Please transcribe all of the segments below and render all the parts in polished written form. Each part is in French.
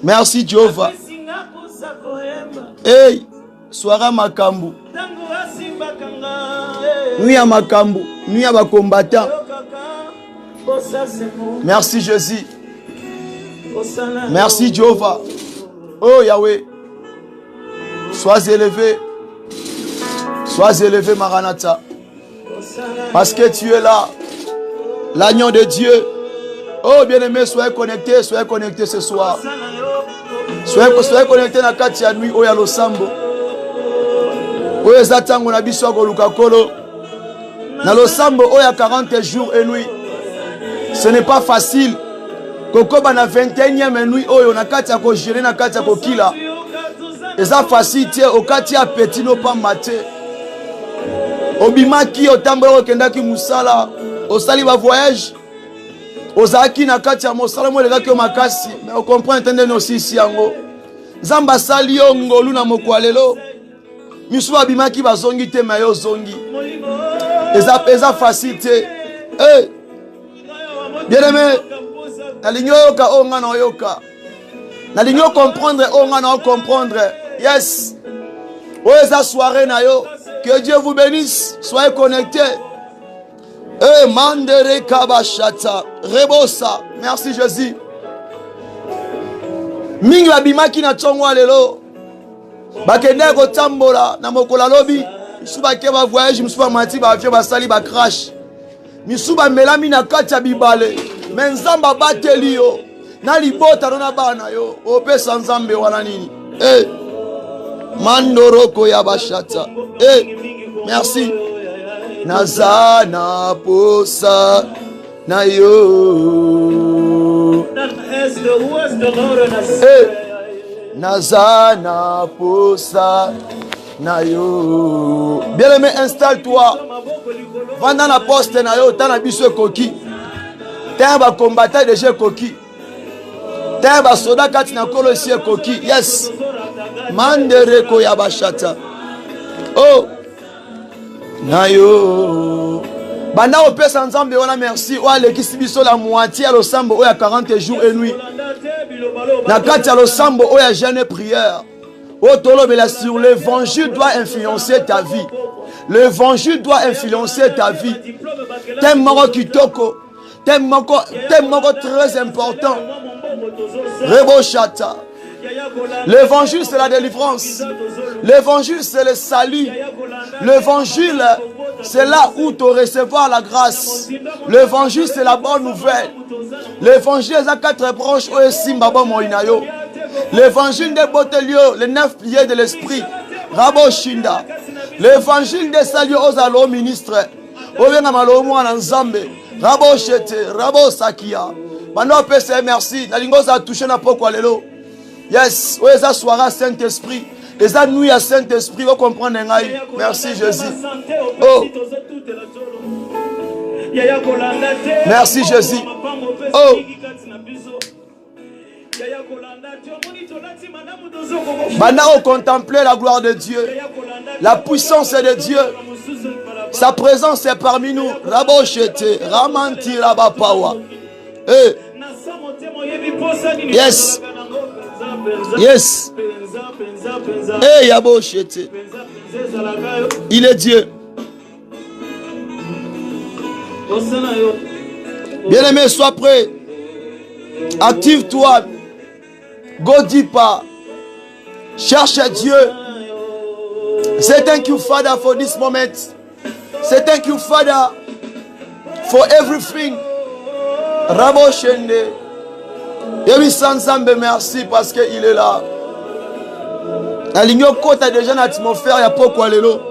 Merci Jehovah. Hey, soara makambu. Nuit à makambu, nuit à combattant. Merci Jésus. Merci Jehovah. Oh Yahweh. Sois élevé. Sois élevé Maranatha. Parce que tu es là. L'agneau de Dieu. Oh bien-aimé, soyez connectés ce soir. Soyez connectés dans la carte de nuit. Oh ya losambo. Oh ya zatango na biso ko lukakolo. Na losambo oh ya 40 jours et nuit. Ce n'est pas facile. Kokoba na 21e nuit oyo na kati ya ko gérer na kati ya ko kila. Eza facile au kati ya petit no pa maté. Obimaki otambola okendaki musala, osali ba voyage. Ozaki na kati ya mosala mo lekaki makasi, mais on comprend entendre no sisi yango. Nzamba sali yo ngolu na mokwalelo. Misu abimaki bazongi te mayo zongi. Eza facile te. Eh. Bien-aimé, nalingi oyoka onga na oyoka. Nalingi comprendre onga na comprendre. Yes. Oeza soirée na yo. Que Dieu vous bénisse. Soyez connectés. Eh mandere kabashata. Rebosa. Merci Jésus. Mingi babimaki na tongwa lelo. Bakende ko tambola na mokola lobi. Misuba ke ba voyage, misuba mati ba avion ba sali ba crash. Misuba melami na kati ya bibale. Menzamba bateli yo. Na libota na bana yo. Opesa nzambe wana nini? Eh. Mandoroko ya bashata. Eh. Merci. Nazana posa na yo. Eh. Nazana posa na yo. Bien-aimé, installe-toi. Va dans la poste na yo, tana biso koki. T'es ba combattant de jeu koki. T'es ba soda kati na kolo si koki. Yes. Mandere ko ya bashata. Oh. Na yo. Banda opesa nzambe wana merci. O alekisi biso la moitié à losambo o ya 40 jours et nuit. Na kati ya losambo o ya jeûne et prière. O tolobela sur l'évangile doit influencer ta vie. L'évangile doit influencer ta vie. T'es moko kitoko. T'es moko très important. Rebo chata. L'évangile c'est la délivrance. L'évangile c'est le salut. L'évangile c'est là où tu recevoir la grâce. L'évangile c'est la bonne nouvelle. L'évangile c'est à 4 branches au Simbabo Moinayo. L'évangile de Botelio, les 9 piliers de l'esprit. Rabo Shinda. L'évangile des saluts aux allo ministres. Ovenga malomo na nzambe. Rabo Chete, Rabo Sakia. Maintenant pese merci. Na lingo za toucher na poko lelo. Yes, oui, ça soira Saint-Esprit. Et ça nuit à Saint-Esprit, vous comprenez. Merci Jésus. Oh. Merci Jésus. Oh. Maintenant, contempler la gloire de Dieu. La puissance de Dieu. Sa présence est parmi nous. Rabochete, Ramanti, Rabapawa. Eh. Yes. Yes. Eh, Yabochete. Il est Dieu. Bien-aimé, sois prêt. Active-toi. Go deeper. Cherche Dieu. Say thank you, Father, for this moment. Say thank you, Father, for everything. Rabo Shende. Yebi Sansambe, merci parce qu'il est là. La ligne au côté a déjà une atmosphère, il y a pas quoi lelo.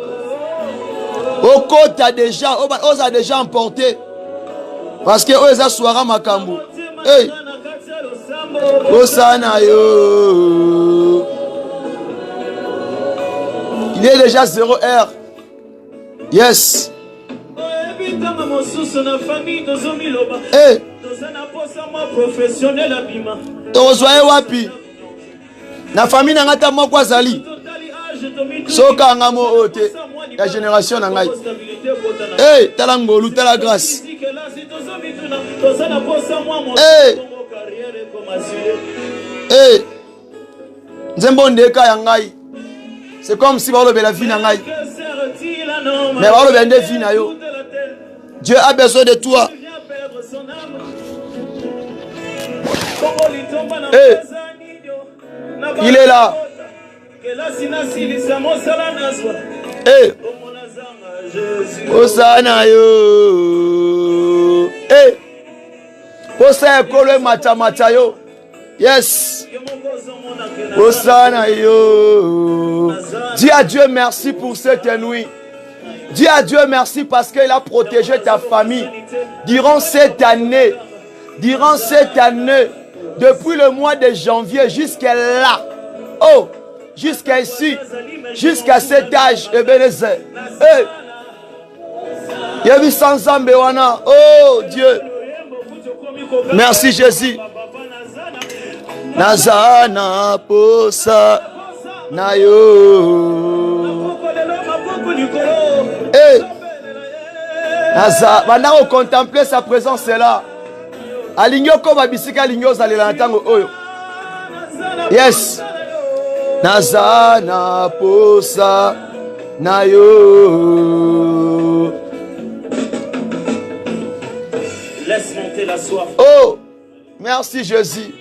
Au côté a déjà, on a déjà emporté. Parce que on a soira makambu. Hey. Osana yo. Il est déjà 0R. Yes. Hey. Tozoye wapi? Na famille na ngata moko azali. Soka ngamo ote. La génération na ngai. Hey, tala ngolu, tala grâce. Hey. Hey. Nzembo ndeka ya ngai. C'est comme si balo bela vie na ngai. Mais balo bende vie na yo. Dieu a besoin de toi. Hey. Il est là. Hey. Osana yo. Hey. Osa ekolo mata yo. Yes. Osana yo. Dis à Dieu merci pour cette nuit. Dis à Dieu merci parce qu'il a protégé ta famille durant cette année. Durant cette année, depuis le mois de janvier jusqu'à là. Oh, jusqu'à ici, jusqu'à cet âge, Ebenezer. Hey. Yebi Sanzambe wana. Oh Dieu. Merci Jésus. Nazana posa na yo. Hey. Naza, maintenant on contempler sa présence là. Alignoko babisika aligno zalela ntango oyo. Yes. Nazana posa na yo. Laisse monter la soif. Oh, merci Jésus.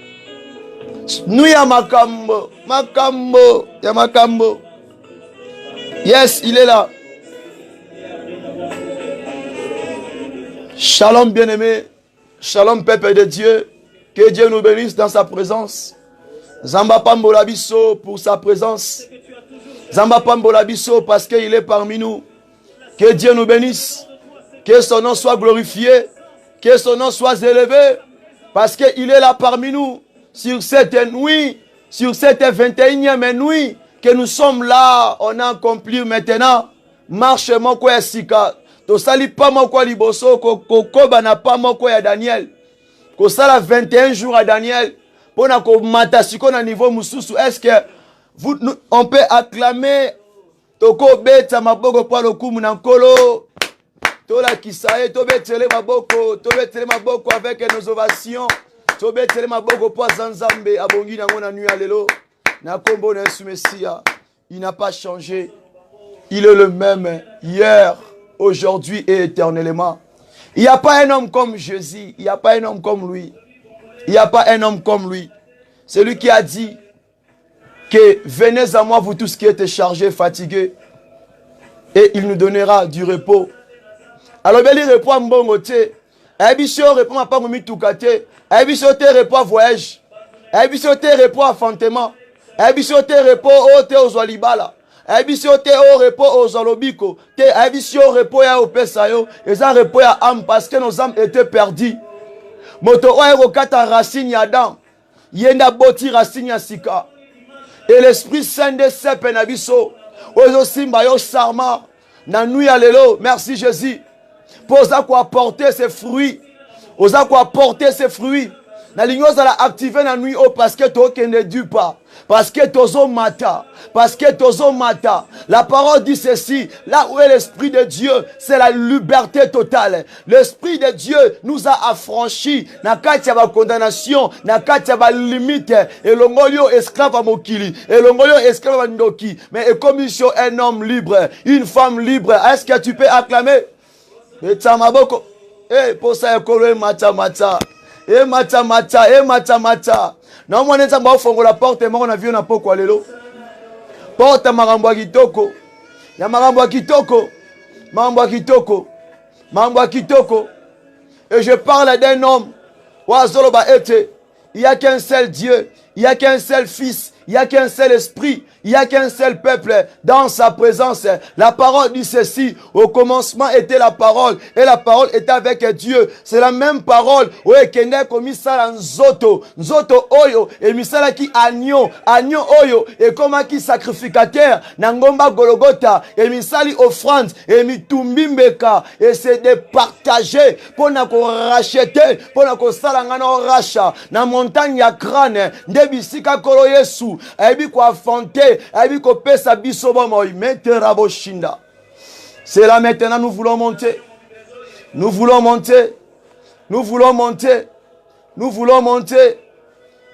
Nous ya makambo, makambo, ya makambo. Yes, il est là. Shalom bien-aimé. Shalom peuple de Dieu. Que Dieu nous bénisse dans sa présence. Zamba Pambola Bisso pour sa présence. Zamba Pambola Bisso parce qu'il est parmi nous. Que Dieu nous bénisse. Que son nom soit glorifié. Que son nom soit élevé. Parce qu'il est là parmi nous. Sur cette nuit. Sur cette 21e nuit. Que nous sommes là. On a accompli maintenant. Marche mon quoi sika. To sali pas mon quoi liboso. Koko bana pas mon quoi ya Daniel. Ko sala 21 jours à Daniel. Pour na ko matasiko na niveau mususu. Est-ce que on peut acclamer Toko beta maboko kwa lokumu na nkolo. Tola kisaye to betele maboko. To betele maboko avec nos ovations. To betele maboko kwa zanzambe. Abongi na ngona nuit alelo. Na kombo na Yesu Messia. Il n'a pas changé. Il est le même hier, aujourd'hui et éternellement. Il n'y a pas un homme comme Jésus. Il n'y a pas un homme comme lui. Il n'y a pas un homme comme lui. C'est lui qui a dit que venez à moi vous tous qui êtes chargés, fatigués, et il nous donnera du repos. Alors bien il répond à Mbongote. Abisio répond à Pangomitukate. Abisio te répond à voyage. Abisio te répond à fantement. Abisio te répond au te aux Olibala. Abisio te au repos aux Olobiko. Te abisio repos ya au Pesayo. Et ça repos ya âme parce que nos âmes étaient perdues. Moto oero kata racine ya Adam. Yenda boti racine ya Sika. Et l'Esprit Saint de Sepe Nabiso. Ozo simba yo sarma. Nanui alelo. Merci Jésus. Pour ça quoi apporter ses fruits. Oza quoi apporter ses fruits. Na lignosa la activer na nuit au parce que to kende du pas. Parce que tozo mata. Parce que tozo mata. La parole dit ceci. Là où est l'Esprit de Dieu, c'est la liberté totale. L'Esprit de Dieu nous a affranchis. Na kati ya ba condamnation. Na kati ya ba limite. Et l'ongolio esclave à mokili. Et l'ongolio esclave à ndoki. Mais et commission un homme libre. Une femme libre. Est-ce que tu peux acclamer? Et tamaboko. Eh, pour ça, ekolo mata mata. Eh, mata mata. Eh, mata mata. Non, moi, on fongo la porte et moi, on a vu un peu quoi lelo. Porte marambo kitoko. Ya marambo kitoko. Marambo kitoko. Marambo kitoko. Et je parle d'un homme. Wazoloba ete. Il n'y a qu'un seul Dieu. Il n'y a qu'un seul Fils. Il n'y a qu'un seul esprit. Il n'y a qu'un seul peuple dans sa présence. La parole dit ceci. Au commencement était la parole. Et la parole était avec Dieu. C'est la même parole. Oui, kende komisala nzoto. Nzoto oyo. Et misala ki agneau. Agneau oyo. Et comment qui sacrificateur. Nangomba Golgotha. Et misali offrande. Et mitumbimbeka. Et c'est de partager. Pour na ko racheter. Pour na ko salangano racha. Na montagne ya crâne. Ndebisika kolo Yesu. Ebi ko affronter. C'est là maintenant, nous voulons monter. Nous voulons monter. Nous voulons monter. Nous voulons monter.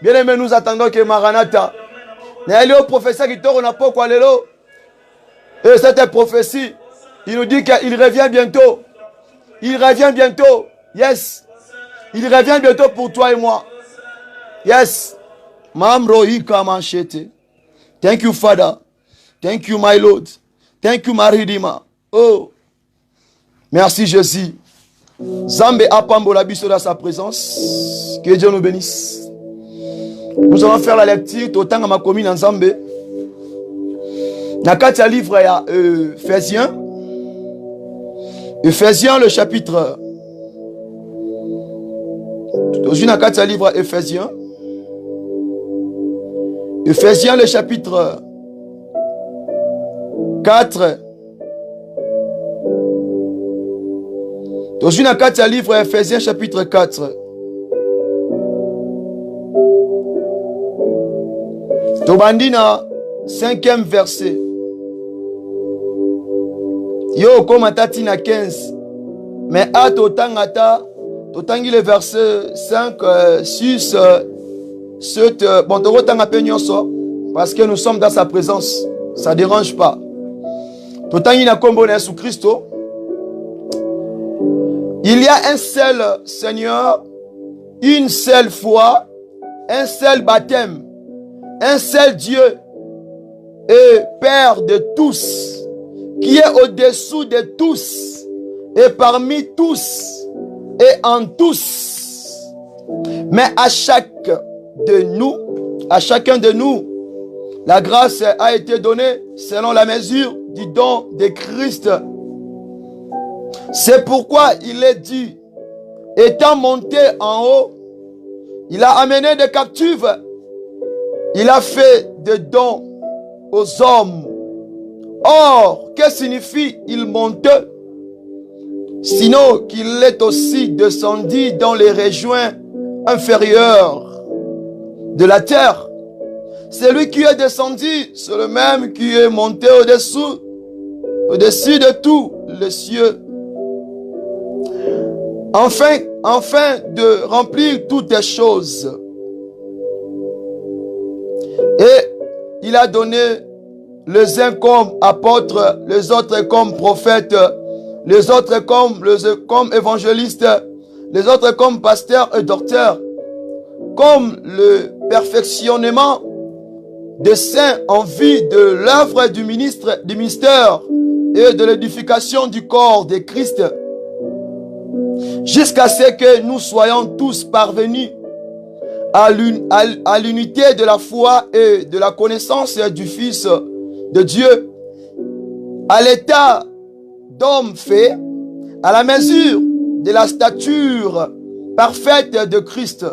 Bien aimé, nous attendons que Maranatha. N'allez au professeur qui tourne à Poko Alelo. Et cette prophétie, il nous dit qu'il revient bientôt. Il revient bientôt. Yes. Il revient bientôt pour toi et moi. Yes. Mamrohika manchete. Thank you, Father. Thank you, my Lord. Thank you, my Redeemer. Oh. Merci, Jésus. Zambé apambola biso dans sa présence. Que Dieu nous bénisse. Nous allons faire la lecture. Totanga ma commune en Zambé. Nakatia livre ya Ephésiens. Ephésiens le chapitre. Aujourd'hui Nakatia livre Ephésiens. Ephésiens le chapitre 4. Aujourd'hui Nakatia livre Ephésiens chapitre 4. Tobandina 5e verset. Yo komatati na 15. Mais à totangata, totangi le verset 5, 6, 7. Bon, totanga pe nyonso parce que nous sommes dans sa présence. Ça ne dérange pas. Totangi na kombo na Jésus Christo. Il y a un seul Seigneur, une seule foi, un seul baptême, un seul Dieu et Père de tous, qui est au-dessous de tous et parmi tous et en tous. Mais à chacun de nous, la grâce a été donnée selon la mesure du don de Christ. C'est pourquoi il est dit, étant monté en haut, il a amené des captifs, il a fait des dons aux hommes. Or, que signifie il monte? Sinon qu'il est aussi descendu dans les régions inférieures de la terre. Celui qui est descendu, c'est le même qui est monté au-dessus de tous les cieux. Enfin de remplir toutes les choses. Et il a donné les uns comme apôtres, les autres comme prophètes, les autres comme évangélistes, les autres comme pasteurs et docteurs, comme le perfectionnement des saints en vue de l'œuvre du ministère et de l'édification du corps de Christ, jusqu'à ce que nous soyons tous parvenus à l'unité de la foi et de la connaissance du Fils de Dieu, à l'état d'homme fait, à la mesure de la stature parfaite de Christ,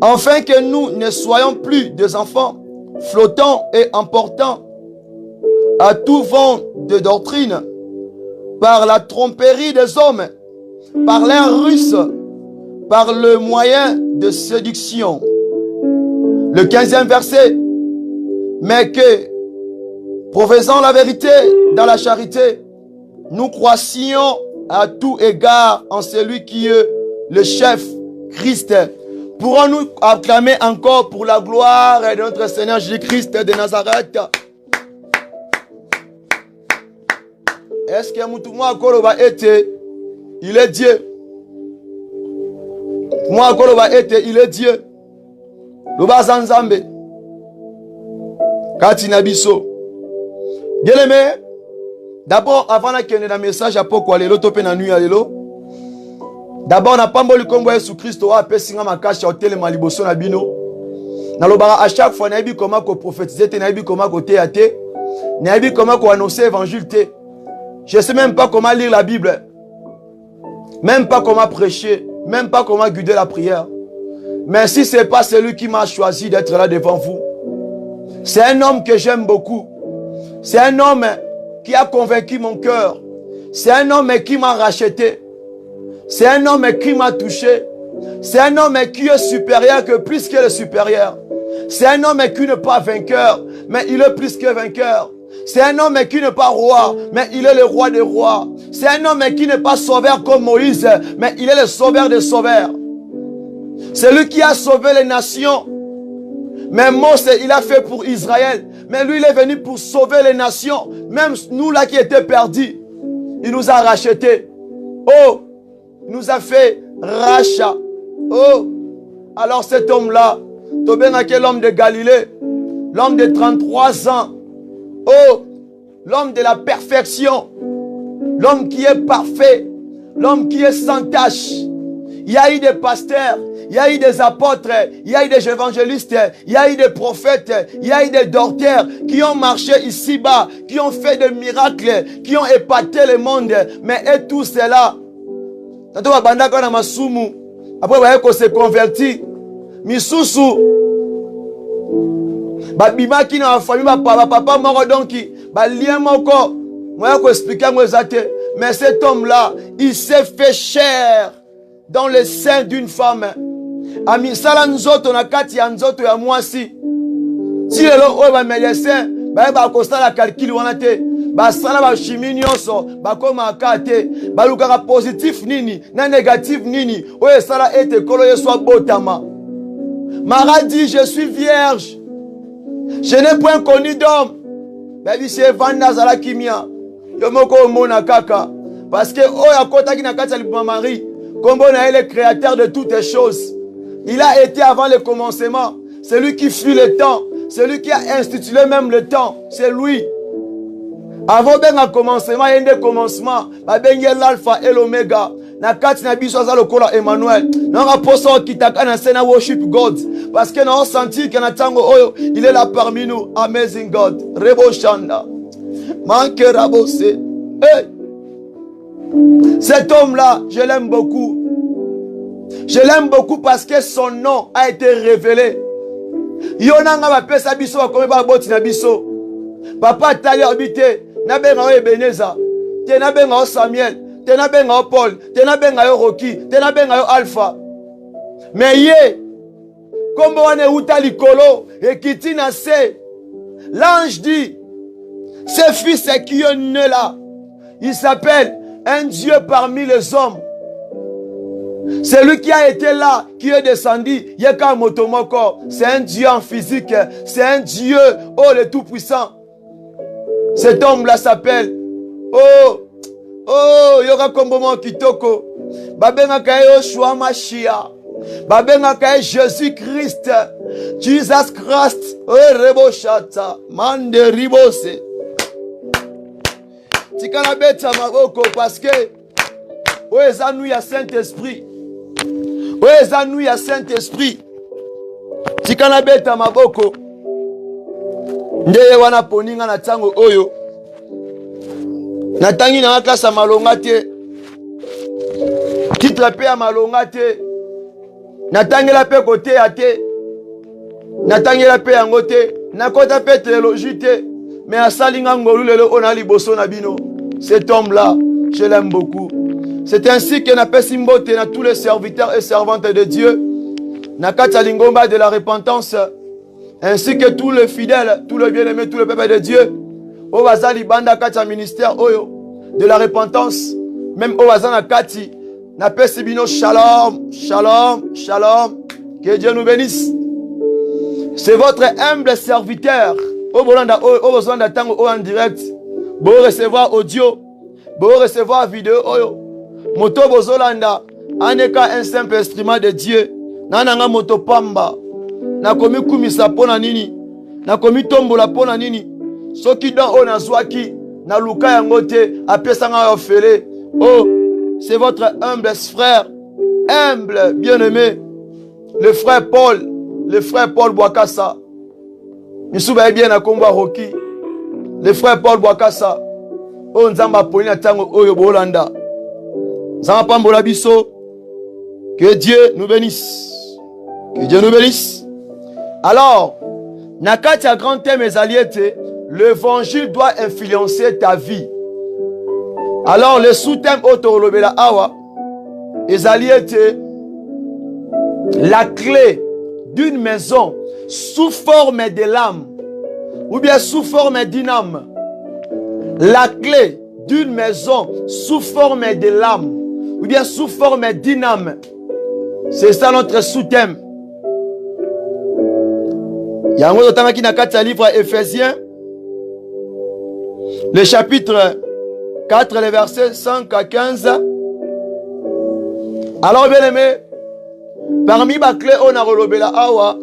afin que nous ne soyons plus des enfants flottants et emportant à tout vent de doctrine par la tromperie des hommes, par l'air russe, par le moyen de séduction. Le 15e verset. Mais que, professant la vérité dans la charité, nous croissions à tout égard en celui qui est le chef, Christ. Pourrons-nous acclamer encore pour la gloire de notre Seigneur Jésus-Christ de Nazareth? Est-ce que Moutouma Koloba était, il est Dieu? Moi Koloba était, il est Dieu. Loba Zanzambe. Katina Biso. Bien aimé, d'abord, avant qu'il y ait un message à Poko Alelo, topé na nuit Alelo. D'abord, na pamboli kombo Yesu Christo a pesinga makasha hotel maliboso na bino. Na lobara à chaque fois na yebi comment ko prophétiser te, na yebi comment ko théâtre, na yebi comment ko annoncer évangile te. Je sais même pas comment lire la Bible. Même pas comment prêcher, même pas comment guider la prière. Mais si c'est pas celui qui m'a choisi d'être là devant vous, c'est un homme que j'aime beaucoup. C'est un homme qui a convaincu mon cœur. C'est un homme qui m'a racheté. C'est un homme qui m'a touché. C'est un homme qui est supérieur que plus que le supérieur. C'est un homme qui n'est pas vainqueur, mais il est plus que vainqueur. C'est un homme qui n'est pas roi, mais il est le roi des rois. C'est un homme qui n'est pas sauveur comme Moïse, mais il est le sauveur des sauveurs. C'est lui qui a sauvé les nations. Mais Mose, il a fait pour Israël. Mais lui, il est venu pour sauver les nations. Même nous là qui étaient perdus, il nous a rachetés. Oh, il nous a fait rachat. Oh, alors cet homme-là, l'homme de Galilée, l'homme de 33 ans. Oh, l'homme de la perfection, l'homme qui est parfait, l'homme qui est sans tache. Il y a eu des pasteurs, il y a eu des apôtres, il y a eu des évangélistes, il y a eu des prophètes, il y a eu des docteurs qui ont marché ici-bas, qui ont fait des miracles, qui ont épaté le monde. Mais et tout cela, après qu'on se convertit, misusu, babima qui na famille papa moko donc ba lien moko moi ko expliquer moi zate. Mais cet homme là il s'est fait chair dans le sein d'une femme. Ami sala nzoto na kati ya nzoto ya mwasi ti lelo oyo ba médecin ba kosala calcul wana te ba sala ba chimie nyonso ba koma kate ba lukaka positif nini na négatif nini oyo sala ete kolo yeso botama. Marie dit je suis vierge. Je n'ai point connu d'homme. Mais c'est Vanda Zala Kimia. Yomoko Mona Kaka. Parce que Oya Kota Kinakata Marie, comme on est le créateur de toutes les choses. Il a été avant le commencement. C'est lui qui fut le temps. C'est lui qui a institué même le temps. C'est lui. Avant le commencement, il y a un commencement. Il y a l'alpha et l'oméga. Na kati na biso za lokola Emmanuel na raposo kitaka na sena worship God parce que na senti que na tango oyo il est là parmi nous. Amazing God Rebo Shanda manque rabose. Hey. Cet homme là je l'aime beaucoup. Je l'aime beaucoup parce que son nom a été révélé. Yonanga ba pesa biso ba komi ba boti na biso. Papa tali habité na benga Ebeneza te na benga Samuel. Tena benga yo Paul, tena benga yo Rocky, tena benga yo Alpha. Mais ye, kombo wane uta likolo, ekiti na se. L'ange dit, ce fils qui est né là, il s'appelle un Dieu parmi les hommes. C'est lui qui a été là, qui est descendu, Yeka Motomoko. C'est un Dieu en physique, c'est un Dieu, oh le Tout-Puissant. Cet homme-là s'appelle, oh, yoga kombomo kitoko. Babenga kaye Yoshua Mashiach. Babenga kaye Jésus-Christ. Jesus Christ. Oh, rebo shata. Mande ribose. Tikana beta maboko parce que oh, ezanu ya Saint-Esprit. Oh, ezanu ya Saint-Esprit. Tikana beta maboko. Ndeye wana poninga na tango oyo. Natangi na klasa malonga te. Titre pe ya malonga te. Natangi la pe kote ya te. Natangi la pe yango te. Nakota pe théologie te. Mais asalinga ngolu lelo ona liboso na bino. Cet homme là, je l'aime beaucoup. C'est ainsi que na pesi mbote na tous les serviteurs et servantes de Dieu. Nakata lingomba de la repentance. Ainsi que tous les fidèles, tous les bien-aimés, tous les peuples de Dieu. Owazali banda kati ministère oyo de la repentance, même Owazana kati na pesibino shalom, shalom, shalom, que Dieu nous bénisse. C'est votre humble serviteur. Owazanda tango en direct. Bo recevoir audio, bo recevoir vidéo oyo. Moto bozolanda aneka un simple instrument de Dieu. Nananga moto pamba. Na komi kumisa pona nini? Na komi tombola pona nini? Soki dans on a zwaki na luka yangote apesanga ofele. Oh, c'est votre humble frère, humble bien-aimé, le frère Paul Bouakassa. Misuba bien na komba Rocky. Le frère Paul Bouakassa. Oh nzamba polina tango oyo bolanda. Nzamba pambola biso. Que Dieu nous bénisse. Que Dieu nous bénisse. Alors, nakati a grand thème mes alliés. L'évangile doit influencer ta vie. Alors, le sous-thème Otolobela Awa, était la clé d'une maison sous forme de l'âme, ou bien sous forme d'une âme. La clé d'une maison sous forme de l'âme, ou bien sous forme d'une âme. C'est ça notre sous-thème. Yango totangaki na kati ya livre à Éphésiens, le chapitre 4, les versets 5 à 15. Alors bien aimé, parmi les clés on a relobé la awa,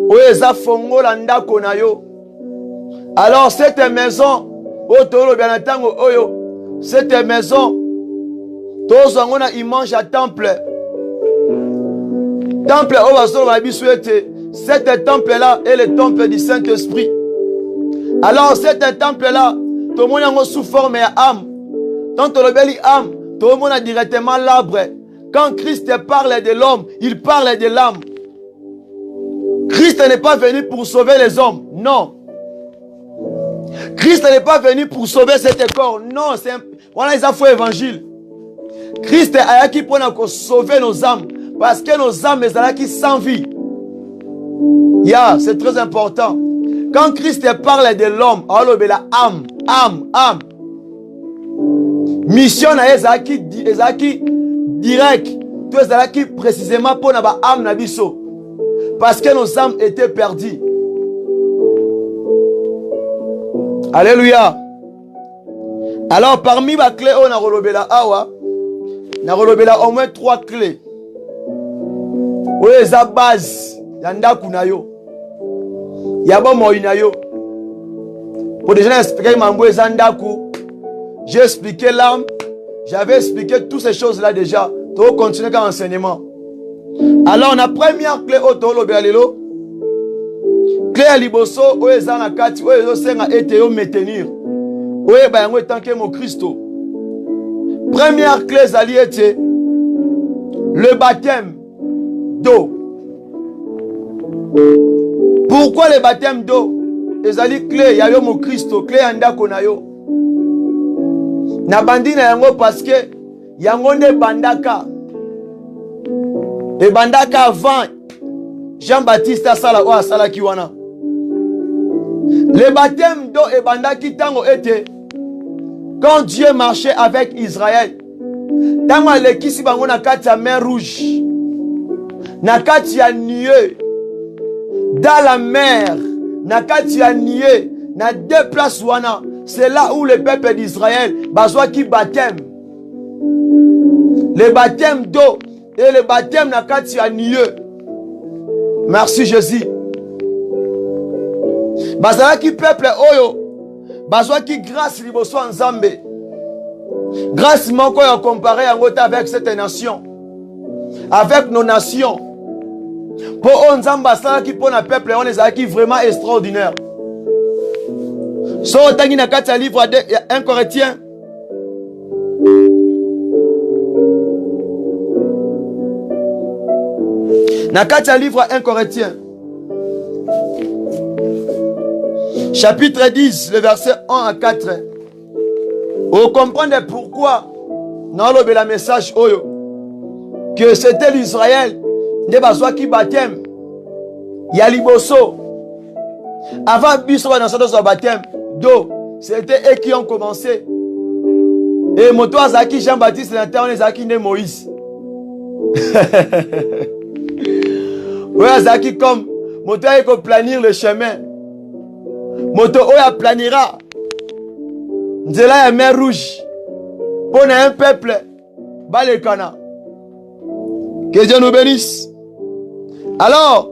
oeza fongola ndako na yo. Alors cette maison, cette maison, tous on a image à temple. Temple cet temple là est le temple du Saint-Esprit. Alors cet temple là, tout le monde est sous forme d'âme. Quand tu le âme, tout le monde a directement l'arbre. Quand Christ parle de l'homme, il parle de l'âme. Christ n'est pas venu pour sauver les hommes, non. Christ n'est pas venu pour sauver cet corps, non. Voilà, ils ont fait l'évangile. Christ a qui pour sauver nos âmes, parce que nos âmes sont qui sans vie. C'est très important. Quand Christ parle de l'homme, alors la âme. Mission na qui direct, tout qui précisément pour na âme na biso, parce que nos âmes étaient perdues. Alléluia. Alors parmi les clés, on a relobé la awa. On a relobé au moins 3 clés. Oui, la base. Yanda kunayo. Yaba moinayo. Pour déjà expliquer mambo zandaku. J'ai expliqué l'âme. J'avais expliqué toutes ces choses-là déjà. Tu vas continuer comme enseignement. Alors, on a première clé au tolo belelo. Clé à liboso, oye zana kati, oye zo senga ete yo maintenir. Oye bayango etanke mo Christo. Première clé zali ete le baptême d'eau. Pourquoi le baptême d'eau? Ezali clé ya yo mo Christo, clé andako na yo. Na bandi na yango parce que yango ne bandaka. E bandaka avant Jean-Baptiste asala o asala kiwana. Le baptême d'eau et bandaki tango était quand Dieu marchait avec Israël. Tango alekisi bango na kati ya mer rouge. Na kati ya nuée. Dans la mer. Na kati ya nuée. Na 2 places wana. C'est là où le peuple d'Israël bazwa ki baptême. Le baptême d'eau et le baptême na kati ya nuée. Merci Jésus. Bazala ki peuple oyo bazwa ki grâce liboso nzambe. Grâce moko ya comparé yango avec cette nation. Avec nos nations. Pour nzambe asala ki pona peuple on ezala ki vraiment extraordinaire. So tangi na kati ya livre de 1 Corinthiens. Na kati ya livre 1 Corinthiens. Chapitre 10, le verset 1 à 4. Vous comprenez pourquoi dans le message oyo que c'était l'Israël de bazwa ki baptême. Ya liboso. Avant biso dans ce baptême d'eau, c'était eux qui ont commencé. Et moto azaki Jean-Baptiste l'Inter, on ezaki ne Moïse. Oui, azaki comme moto a planir le chemin. Moto oya planira nzela ya mer rouge pour un peuple balekana. Que Dieu nous bénisse. Alors,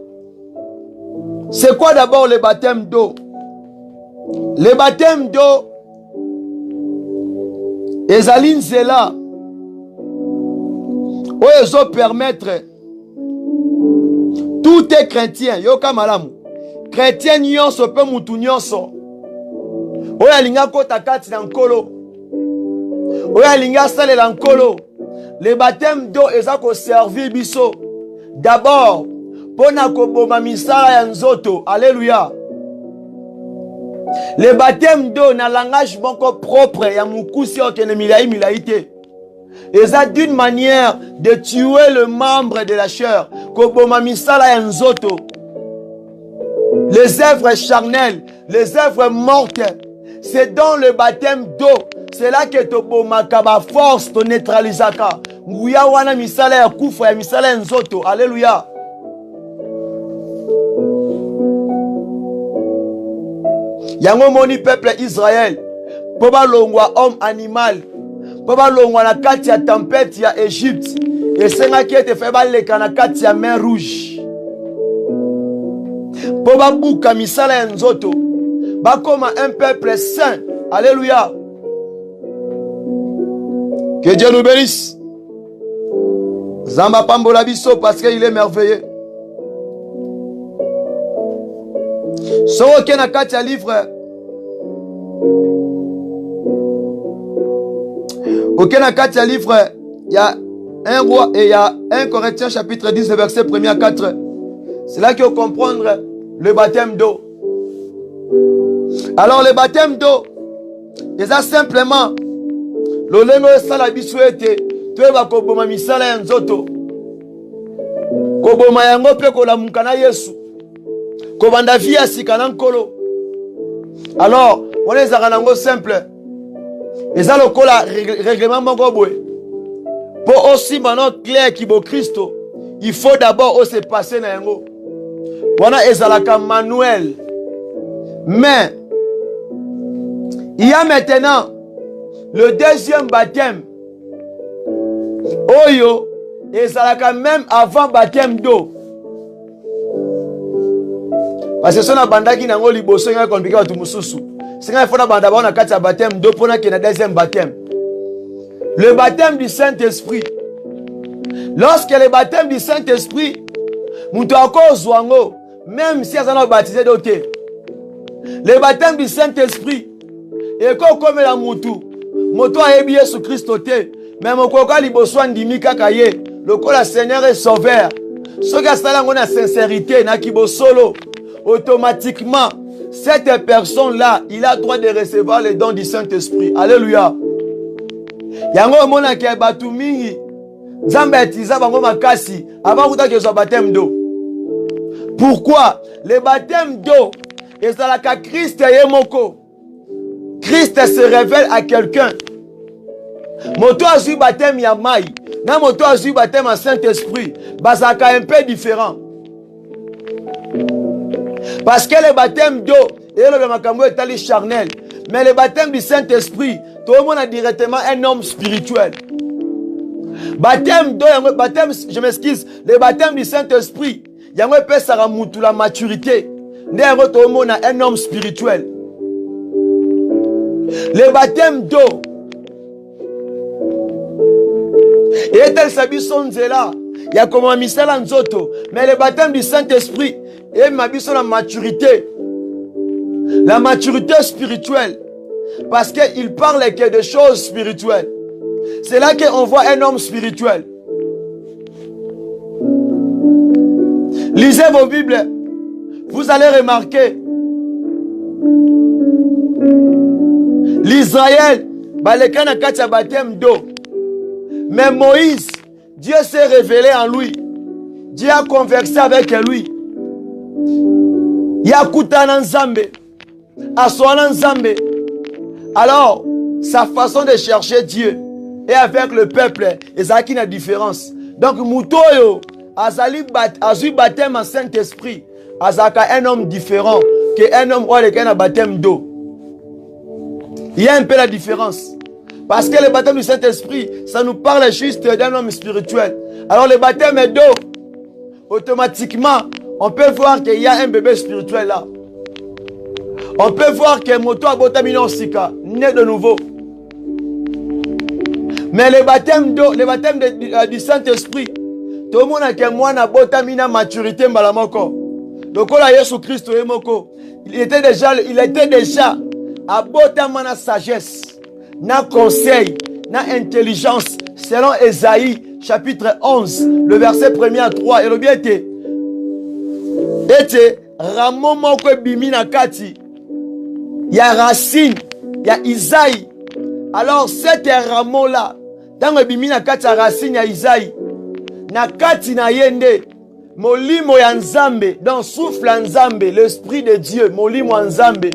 c'est quoi d'abord le baptême d'eau? Le baptême d'eau ezali nzela oyo ezo permettre tout est chrétien yoka malamu. Chrétien nyonso pe mutu nyonso oyo alinga kota kati na nkolo oyo alinga salela nkolo. Le baptême d'eau eza ko servir biso d'abord pona ko boma misala ya nzoto. Alléluia. Le baptême d'eau na langage moko propre ya mukusi okene milaïté. Eza d'une manière de tuer le membre de la chair ko boma misala ya nzoto. Les œuvres charnelles, les œuvres mortes, c'est dans le baptême d'eau. C'est là que to bomaka ba force to neutralisaka. Nguya wana misala ya kufa ya misala ya nzoto. Alléluia. Yango moni peuple Israël. Poba longwa homme animal. Poba longwa na kati ya tempête ya Égypte. Et senga qui était fait baleka na kati ya mer rouge. Poba buka misala ya nzoto. Bakoma un peuple saint. Alléluia. Que Dieu nous bénisse. Zamba pambola biso parce qu'il est merveilleux. Soko na kati ya livre. Ok na kati ya livre, il y a un roi et il y a 1 Corinthiens chapitre 10 verset 1 à 4. C'est là qu'il faut comprendre le baptême d'eau. Alors le baptême d'eau, c'est simplement le lengo sala bisouete, tu vas koboma misala ya nzoto. Koboma yango pe ko la mukana Yesu. Kobanda via sikana nkolo. Alors, on est zaranango simple. Et ça le kola règlement moko boy. Pour aussi maintenant clair qui bo Christo, il faut d'abord se passer na yango. Wana ezalaka manuel. Mais il y a maintenant le deuxième baptême. Oyo ezalaka même avant baptême d'eau. Parce que si on a bandaki nango liboso nga compliqué watu mususu. Singa fona banda ba na kati ya baptême d'eau pona ke na deuxième baptême. Le baptême du Saint-Esprit. Lorsque le baptême du Saint-Esprit, mutu akozwa ngo même si azana baptisé d'eau te. Le baptême du Saint-Esprit et comme la mutu moto ayebi Yesu Christo te mais mokoka liboso ndimi kaka ye lokola Seigneur et Sauveur. Soki asala ngo na sincérité na kibosolo automatiquement cette personne-là, il a droit de recevoir les dons du Saint-Esprit. Alléluia. Yango mona ke batu mingi Nzambe atiza bango makasi avant kuta ke so baptême d'eau. Pourquoi? Le baptême d'eau est la Christ yemoko. Christ se révèle à quelqu'un. Moto azu baptême ya mai, na moto azu baptême en Saint-Esprit, basaka un peu différent. Parce que le baptême d'eau et le makambo est allé charnel. Mais le baptême du Saint-Esprit, tout le monde a directement un homme spirituel. Baptême d'eau, baptême, je m'excuse, le baptême du Saint-Esprit, il y a un peu la maturité. Tout le monde a un homme spirituel. Le baptême d'eau, et tel sabi son zela, il y a comme un missel en zoto. Mais le baptême du Saint-Esprit, et ma vie sur la maturité. La maturité spirituelle. Parce qu'il parle que de choses spirituelles. C'est là qu'on voit un homme spirituel. Lisez vos Bibles. Vous allez remarquer. L'Israël, balekana katia baptême d'eau. Mais Moïse, Dieu s'est révélé en lui. Dieu a conversé avec lui. Yakutana Nzambe. Aswana Nzambe. Alors, sa façon de chercher Dieu et avec le peuple, et ça qui n'a différence. Donc, Moutoyo, Azui baptême en Saint-Esprit, Azaka un homme différent qu'un homme qui a un baptême d'eau. Il y a un peu la différence. Parce que le baptême du Saint-Esprit, ça nous parle juste d'un homme spirituel. Alors, le baptême d'eau, automatiquement, on peut voir qu'il y a un bébé spirituel là. On peut voir que Moto Abotamino Sika, né de nouveau. Mais le baptême d'eau, le baptême du Saint-Esprit, tout le monde a que moi na botamina maturité mbalamoko. Donc là Jésus Christ il était déjà à botamana sagesse, na conseil, na intelligence selon Ésaïe chapitre 11, le verset 1 à 3 et le bien était Ramon moko bimi na kati. Il y a racine, il y a Isaïe. Alors cet rameau là, dans le bimi na kati ya racine ya Isaïe, na kati na yende, molimo ya Nzambe, dans souffle ya Nzambe, l'esprit de Dieu, molimo ya Nzambe,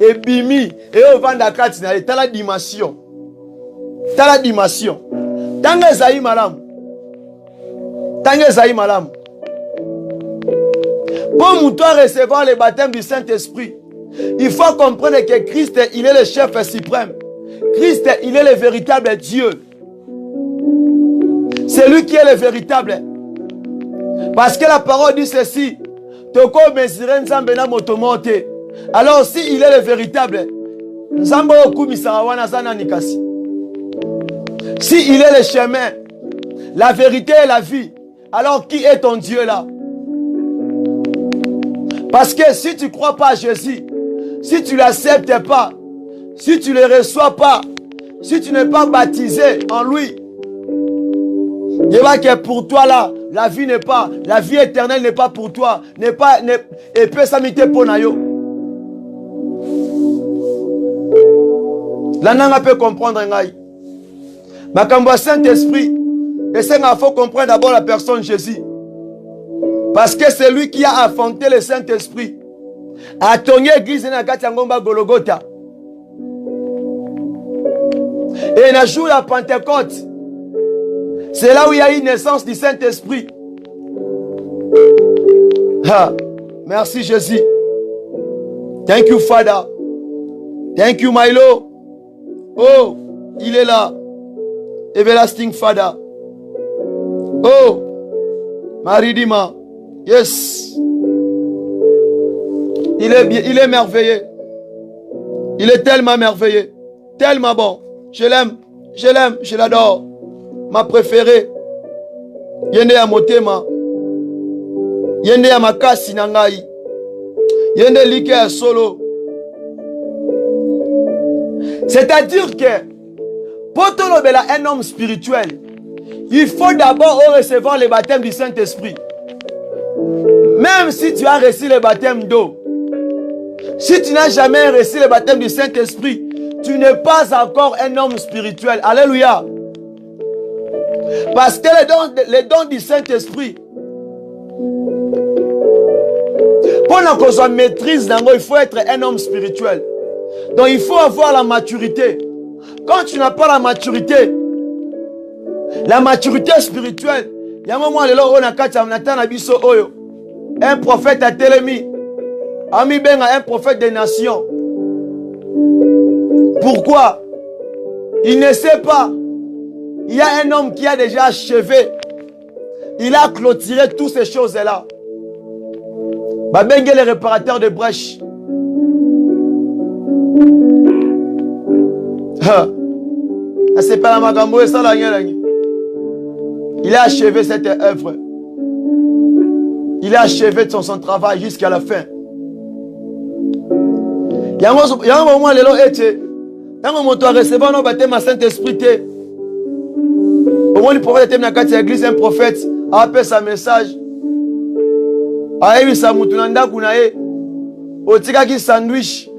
et bimi, et au vanda kati na t'as la dimension. T'as la dimension. Tanga Isaïe malam. Tanga Isaïe malam. Pour nous recevoir le baptême du Saint-Esprit, Il faut comprendre que Christ, il est le chef suprême. Christ, il est le véritable Dieu. C'est lui qui est le véritable. Parce que la parole dit ceci. Alors si il est le véritable, si il est le chemin, la vérité et la vie, alors qui est ton Dieu là? Parce que si tu ne crois pas à Jésus, si tu ne l'acceptes pas, si tu ne le reçois pas, si tu n'es pas baptisé en lui, je vois que pour toi là, la vie éternelle n'est pas pour toi, et peut s'amiter pour nayo. La nanga peut comprendre ngai. Makambo Saint-Esprit, et c'est qu'il faut comprendre d'abord la personne Jésus. Parce que c'est lui qui a affronté le Saint-Esprit. A tongé l'église na Gatiangomba Golgotha. Et dans le jour de la Pentecôte, c'est là où il y a eu naissance du Saint-Esprit. Merci Jésus. Thank you Father. Thank you my Lord. Oh, il est là. Everlasting Father. Oh, Maridima. Yes. Il est merveilleux. Il est tellement merveilleux. Tellement bon. Je l'aime, je l'adore. Ma préférée. Yende ya motema. Yende ya makasi nangai. Yende like ya solo. C'est-à-dire que pour te lever un homme spirituel, il faut d'abord recevoir le baptême du Saint-Esprit. Même si tu as reçu le baptême d'eau, si tu n'as jamais reçu le baptême du Saint-Esprit, tu n'es pas encore un homme spirituel. Alléluia. Parce que les dons du Saint-Esprit, pour qu'on soit maîtrise, il faut être un homme spirituel. Donc il faut avoir la maturité. Quand tu n'as pas la maturité spirituelle, il y a un moment où un prophète a télémi, un prophète des nations. Pourquoi? Il ne sait pas. Il y a un homme qui a déjà achevé. Il a clôturé toutes ces choses-là. Babengue les réparateurs de brèches. C'est pas la magambo et ça la. Il a achevé cette œuvre. Il a achevé son travail jusqu'à la fin. Il y a un moment où tu as reçu un baptême à Saint-Esprit. Au moins, il pourrait être dans l'église, un prophète a appelé sa message. A eu sa moutunanda kunae. O tika ki sandwich.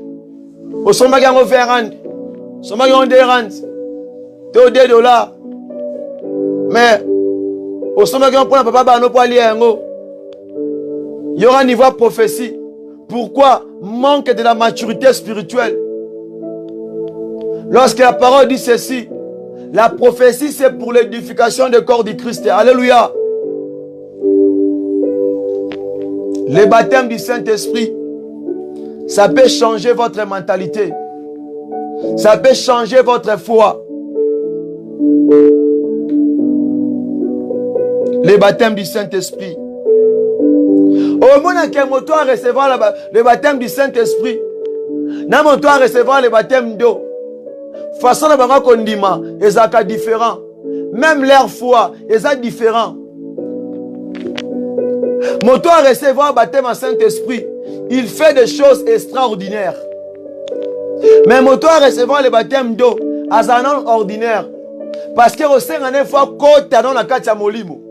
O somba ki ango verand. Somba ki ango derand. Te o $2. Mais, au somba ki ango prend papa ba no po ali yango. Il y aura un niveau de prophétie. Pourquoi? Manque de la maturité spirituelle. Lorsque la parole dit ceci, la prophétie c'est pour l'édification du corps du Christ. Alléluia. Le baptême du Saint-Esprit, ça peut changer votre mentalité. Ça peut changer votre foi. Le baptême du Saint-Esprit. Au moment où tu as recevoir le baptême du Saint-Esprit, tu as recevoir le baptême d'eau. Façon de kondima, ils différent. Même leur foi, ils sont différents. Mon toi recevoir le baptême en Saint-Esprit, il fait des choses extraordinaires. Mais mon toi recevoir le baptême d'eau, c'est un homme ordinaire. Parce que au sein d'une fois, quand tu as dans la katia molimo.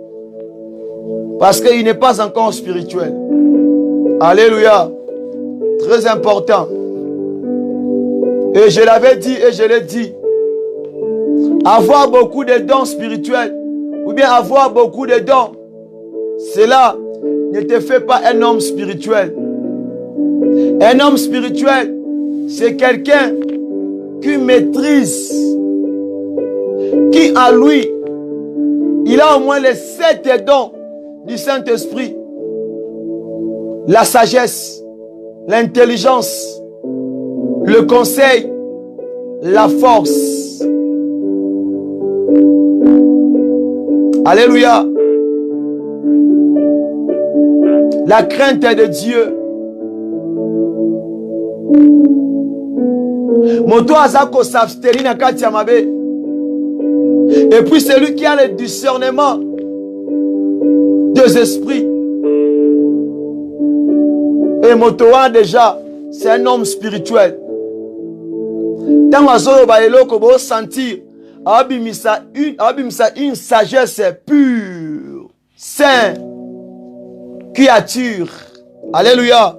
Parce qu'il n'est pas encore spirituel. Alléluia. Très important. Et je l'avais dit et je l'ai dit. Avoir beaucoup de dons spirituels, ou bien avoir beaucoup de dons, cela ne te fait pas un homme spirituel. Un homme spirituel, c'est quelqu'un qui maîtrise, qui en lui, il a au moins les 7 dons du Saint-Esprit. La sagesse, l'intelligence, le conseil, la force. Alléluia. La crainte de Dieu. Moto azako s'abstenir na kati ya mabe. Et puis celui qui a le discernement des esprits. Et Motoa déjà, c'est un homme spirituel. Tant azolo ba eloko bo sentir abimisa une sagesse pure, saint créature. Alléluia.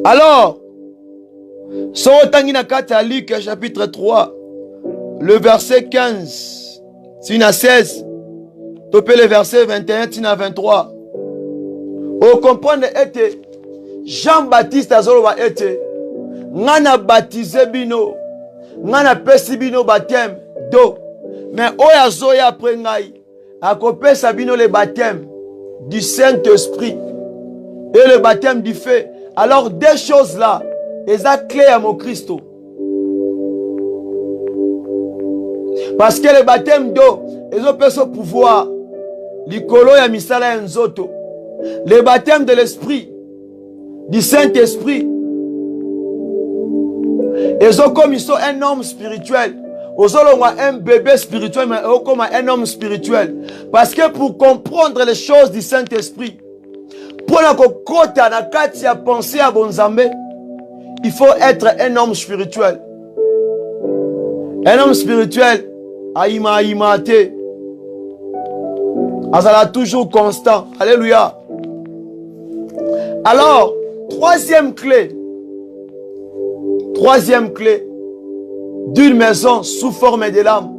Alors, Sorotangina kata Luc chapitre 3, le verset 15, tina 16, topé le verset 21, tina 23. On comprend que Jean-Baptiste azoloba ete ngana baptisé bino, ngana pesi bino baptême d'eau, mais oya zoya après ngai akopesa bino le baptême du Saint-Esprit et le baptême du feu. Alors deux choses là, elles sont clés à mon Christ. Parce que le baptême d'eau, ils ont ce pouvoir. L'ikolo ya misala ya nzoto. Le baptême de l'esprit, du Saint-Esprit. Ils ont comme ils sont un homme spirituel. Ils ont un bébé spirituel, mais ils ont comme un homme spirituel. Parce que pour comprendre les choses du Saint-Esprit, pour la kokota na kati ya penser à bonzambe, il faut être un homme spirituel. Un homme spirituel, aïma te. Azala toujours constant. Alléluia. Alors, troisième clé d'une maison sous forme de l'âme.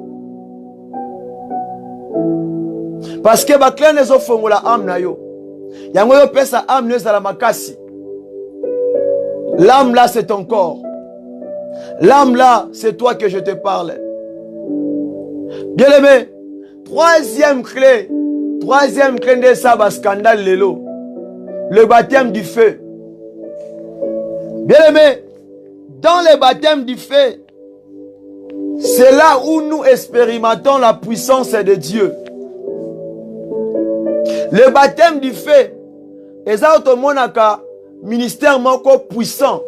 Parce que ba clé nezo fongola âme na yo. Yango yo pesa âme neza la makasi. L'âme là c'est ton corps. L'âme là c'est toi que je te parle. Bien aimé, troisième clé de ça va scandale lelo. Le baptême du feu. Bien aimé, dans le baptême du feu, c'est là où nous expérimentons la puissance de Dieu. Le baptême du feu, ministère moko puissant.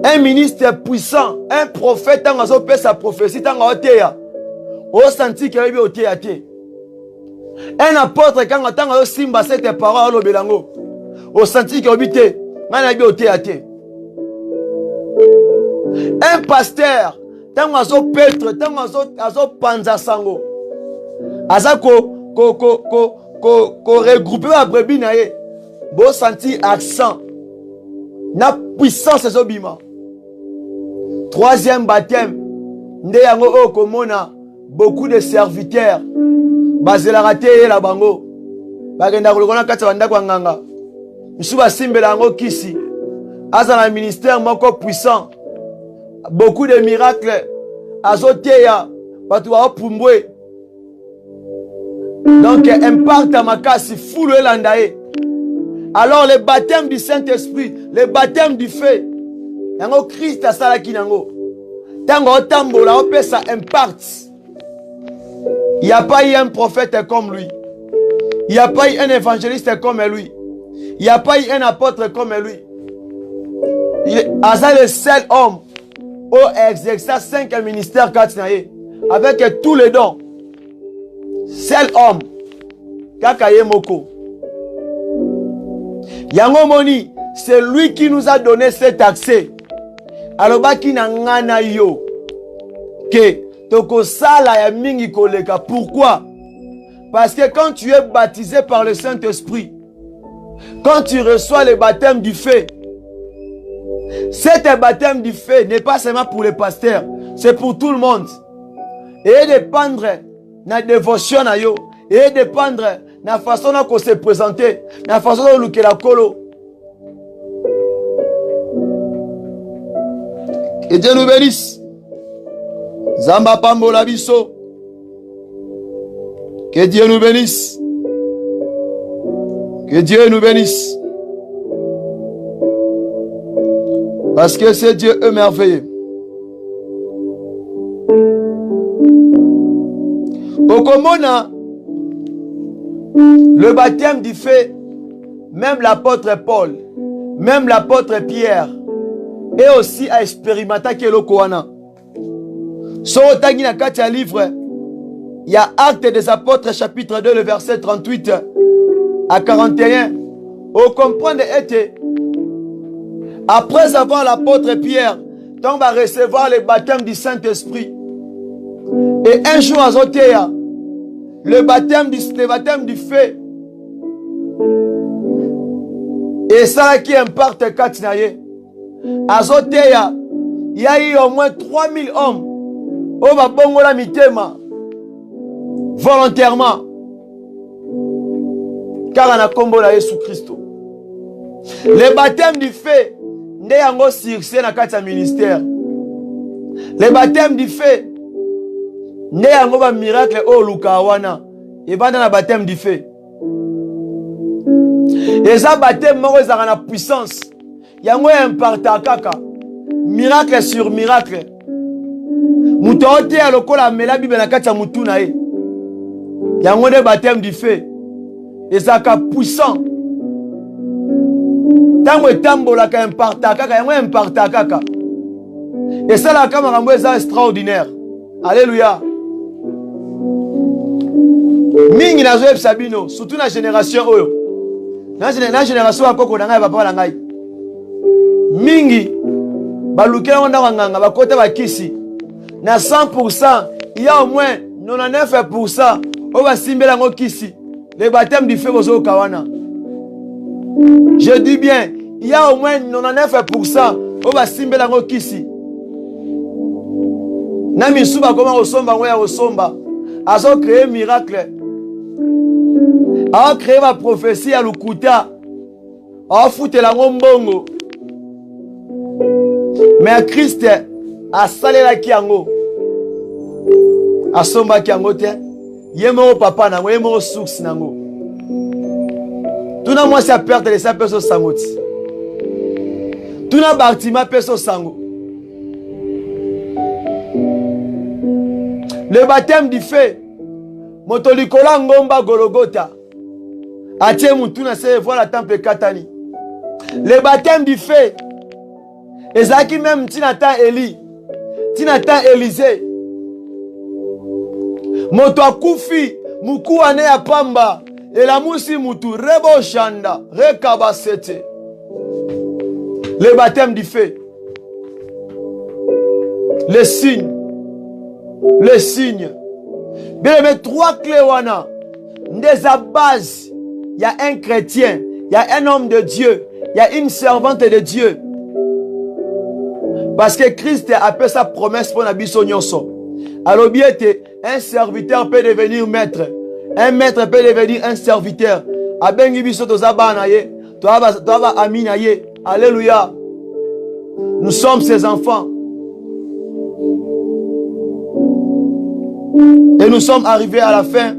Un ministre puissant, un prophète, tant sa prophétie, tant au senti qu'il y a un apôtre, quand on a simba cette parole au Bélango, au senti qu'il y a un pasteur, tant on pètre, tant on panza sango, azako regrouper la brebis nae, bon senti accent, na puissance des obima. Troisième baptême, nde yango okomona beaucoup de serviteurs, bazela raté la bango, bagenda kolokona kati banda kwa nganga, misuba simbela yango kisi, azana ministère moko puissant, beaucoup de miracles, azoteya, batu wa pumbwe. Donc, impact à ma casse, foule l'andaye. Alors, le baptême du Saint-Esprit, le baptême du feu, yango Christ a salaki nango. Tango tambo la opé ça impact. Il n'y a pas eu un prophète comme lui. Il n'y a pas eu un évangéliste comme lui. Il n'y a pas eu un apôtre comme lui. Il est le seul homme au exercer 5 ministères avec tous les dons. Seul homme. Kakaye Moko. Yango Moni, c'est lui qui nous a donné cet accès. Alors baki na ngana yo que toko sala ya mingi koleka. Pourquoi? Parce que quand tu es baptisé par le Saint-Esprit, quand tu reçois le baptême du feu, cet baptême du feu n'est pas seulement pour les pasteurs, c'est pour tout le monde. Et dépendre na dévotion na yo, et dépendre na façon na ko se présenter, na façon na luke la kolo. Que Dieu nous bénisse. Zamba pambo la biso. Que Dieu nous bénisse. Que Dieu nous bénisse. Parce que c'est Dieu est merveilleux. Au Komona, le baptême du feu, même l'apôtre Paul, même l'apôtre Pierre, et aussi à expérimenter que le Koana. Sur le livre, il y a Actes des Apôtres, chapitre 2, le verset 38 à 41. On comprend que après avoir l'apôtre Pierre, on va recevoir le baptême du Saint-Esprit. Et un jour à Zotéa, le baptême du feu. Et ça qui impacte Katinaye. À Zotéa, il y a eu au moins 3000 hommes au Babongola Mitema volontairement. Car on a combolé Jésus Christ. Le baptême du feu, n'est pas succès dans le ministère. Le baptême du feu, n'est pas un miracle au Lukawana. Et va dans le baptême du feu. Et ça, baptême, c'est la puissance. Il y a un partakaka. Miracle sur miracle. Moutote à l'okola mela Bible na kacha mutuna e. Il y a un baptême du feu. Et ça, c'est puissant. Tant que tambola ka impartakaka, il y a un impartakaka. Et ça, la caméra est extraordinaire. Alléluia. Mingi na zoe sabino, surtout na génération oyo. Na génération à koko nanga papa la ngai. Mingi balukela onda wanganga bakota bakisi. Na 100%, il y a au moins 99% au va simbela ngo kisi. Le baptême du feu bozo kawana. Je dis bien, il y a au moins 99% au va simbela ngo kisi. Na misuba comment osomba ngoya osomba. Azo créer miracle. A créé ma prophétie à l'Ukuta. A foutu la ngombongo. Mais Christ a salé la kiango. A somba kiango te. Yemo papa nango, yemo source nango. Tout na moi ça perte de sa personne sangoti. Tout na bâtiment personne sango. Le baptême du feu. Motolikola ngomba Golgotha. Atie mutuna se voilà temple katani. Le baptême du feu. Ezaki même tinata Eli. Tinata Élisée. Moto akufi muku ane ya pamba. Elamusi mutu rebo shanda. Rekabasete. Le baptême du feu. Les signes. Les signes. Bien aimé, 3 clés wana. Des à base. Il y a un chrétien, il y a un homme de Dieu, il y a une servante de Dieu. Parce que Christ a fait sa promesse pour Nabiso Nyonso. Alors bien, un serviteur peut devenir maître. Un maître peut devenir un serviteur. Abengi biso tozabanaye, toaba aminaye. Alléluia. Nous sommes ses enfants. Et nous sommes arrivés à la fin.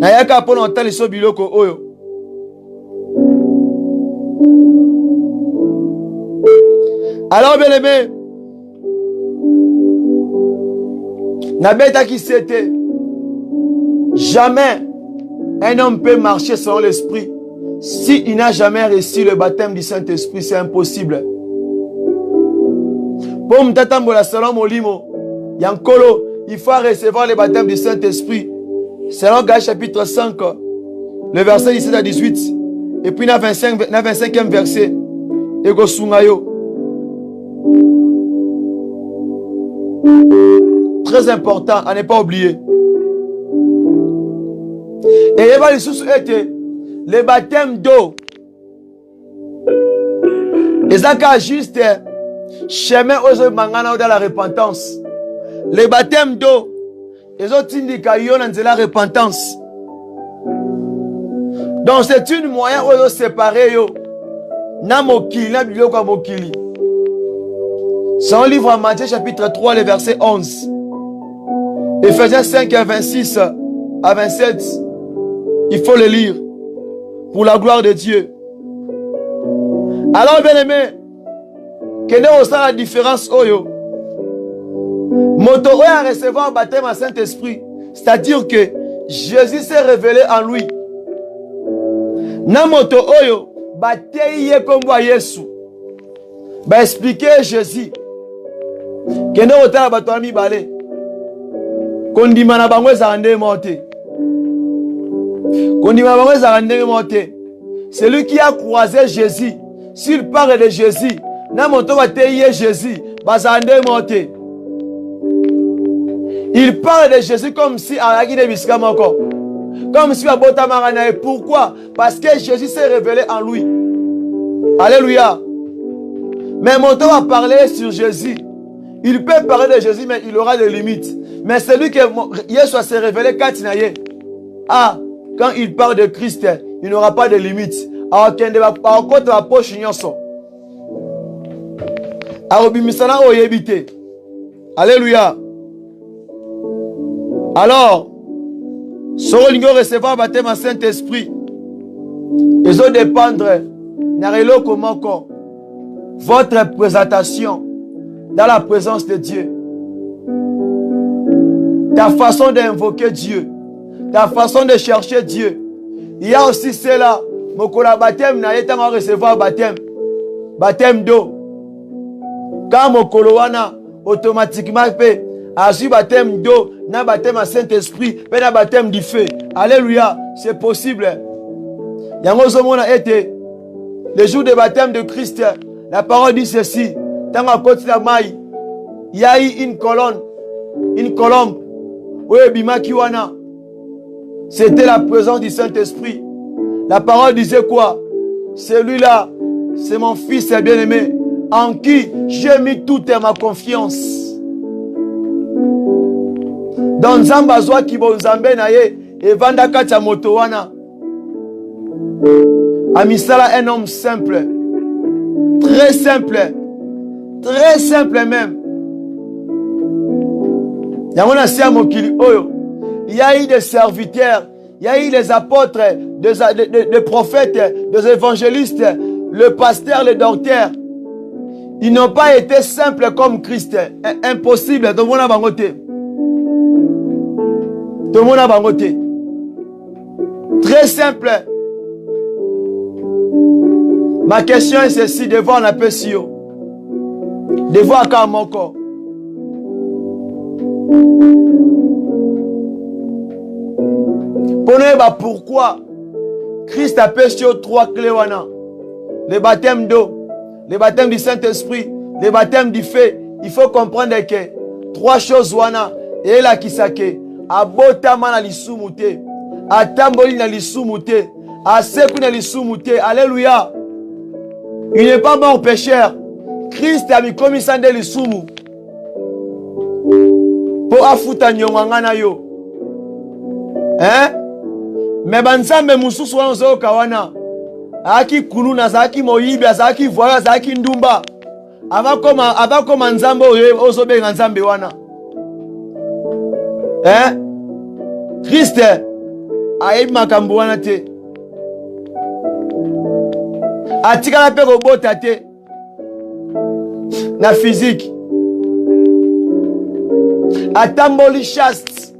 Nayaka pona otali so biloko oyo. Alors bien aimé, Nabeta qui c'était, jamais un homme peut marcher selon l'esprit s'il n'a jamais reçu le baptême du Saint-Esprit. C'est impossible. Pour m'tatambola selon molimo, yankolo, il faut recevoir le baptême du Saint-Esprit. Selon Galates chapitre 5, le verset 17 à 18, et puis dans 25e verset, Ego Sungayo. Très important à ne pas oublier. Et il va le baptême d'eau. Et ça juste chemin aux mangana dans la repentance. Le baptême d'eau. Les autres indiquent dans la repentance. Donc c'est une moyen de séparer yo. Na mokili na biloko ya mokili. C'est un livre en Matthieu chapitre 3 le verset 11. Ephésiens 5 à 26 à 27. Il faut le lire pour la gloire de Dieu. Alors, bien aimé, quelle est la différence oyo? Moto a recevoir un baptême à Saint-Esprit. C'est-à-dire que Jésus s'est révélé en lui. Na moto oyo, bateye comme Yesu. Ba expliquer Jésus. Kende otala bato ami balé. Kondima na bango ezande monté. Kondima bango ezande monté. Celui qui a croisé Jésus, s'il parle de Jésus, na moto bateye Jésus, bazande monté. Il parle de Jésus comme si alaki de biskama encore. Comme si abota marana. Pourquoi? Parce que Jésus s'est révélé en lui. Alléluia. Mais mon temps va parler sur Jésus. Il peut parler de Jésus, mais il aura des limites. Mais celui que Yeshua s'est révélé Katinaye. Ah, quand il parle de Christ, il n'aura pas de limites. Alors, quand il va contre la poche, il y a son. Alléluia. Alors, si vous recevoir le baptême en Saint-Esprit, ils vont dépendre de comment votre présentation dans la présence de Dieu, ta façon d'invoquer Dieu, ta façon de chercher Dieu. Il y a aussi cela, mon baptême n'a pas été recevoir baptême d'eau. Quand mon coloana automatiquement fait a baptême d'eau, na baptême à Saint-Esprit, mais na baptême du feu. Alléluia, c'est possible. Le jour du baptême de Christ, la parole dit ceci. Dans la côte de la maille, il y a eu une colombe. C'était la présence du Saint-Esprit. La parole disait quoi? Celui-là, c'est mon fils bien-aimé, en qui j'ai mis toute ma confiance. Dans Zambazwa qui bon Zambé naye et vanda kacha motowana. Amisala un homme simple, très simple même. Il y a eu des serviteurs, il y a eu des apôtres, des prophètes, des évangélistes, le pasteur, le docteur. Ils n'ont pas été simples comme Christ. Impossible. Tout le monde a bangoté. Tout le monde a bangoté. Très simple. Ma question est ceci, devant on appelle Sio. Devant à mon corps. Pourquoi Christ appelle Sio 3 clés. Le baptême d'eau, le baptême du Saint-Esprit, le baptême du feu. Il faut comprendre que 3 choses wana et la kisake abotama na lisumute atamboli na lisumute aseku na lisumute. Alléluia. Il n'est pas mort pécheur. Christ a mis comme ça de lisumu pour afuta nyonganga na yo. Hein? Mais banzambe mususu wana zo kawana aki kuluna zaki moyibi zaki voya zaki ndumba abakoma nzambe ozo benga nzambe wana. Hein? Christ ayebi makambo wana te. Atikala pe kobota te na physique. Atamboli chaste,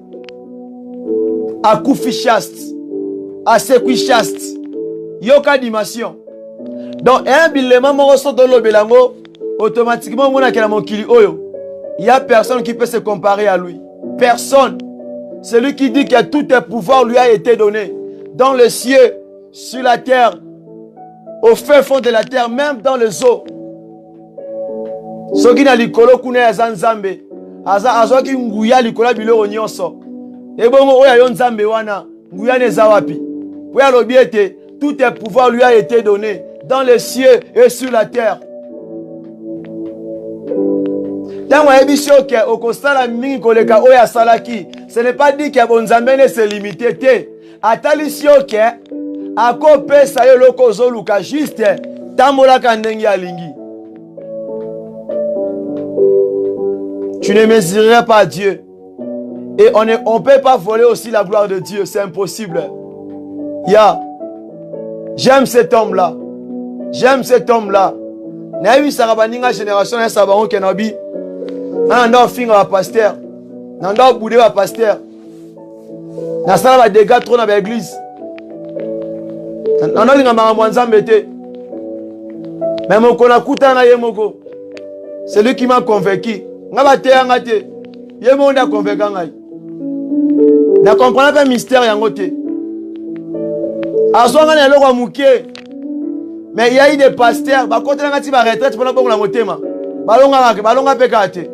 akufi chaste, asekui chaste. Yoka dimension. Donc un bilement moko soto lo belango automatiquement mona kela mokili oyo. Il y a personne qui peut se comparer à lui. Personne. Celui qui dit que tout est pouvoir lui a été donné dans les cieux, sur la terre, au fin fond de la terre, même dans les eaux. Soki na likolo kuna ya nzambe azwaki nguya likolo biloko nyonso ebongo oya yo nzambe wana nguya neza wapi po ya lobi ete tout est pouvoir lui a été donné dans les cieux et sur la terre. Tango ebisi oke okosala mingi koleka oya salaki, ce n'est pas dit que bon nzambe ne se limite te atalisi oke akopesa yo loko zoluka juste tamolaka ndenge alingi. Tu ne mesureras pas Dieu. Et on ne peut pas voler aussi la gloire de Dieu. C'est impossible. J'aime cet homme-là. J'aime cet homme-là. Naïvi Sarabaninga génération et Sabaron Kenabi. Nanda finga wa pasteur. Nanda boudé wa pasteur. Nasala va dégâts trop dans l'église. Nanda linga maramwanza mbete. Mais mon konakuta na yemoko. C'est lui qui m'a convaincu. Ngaba te ngate. Yemo nda convaincu ngai. Na comprendre pas mystère yango te. Azonga na loko mukie. Mais il y a eu des pasteurs, bah quand on a dit retraite pendant que la motema, balonga pekate.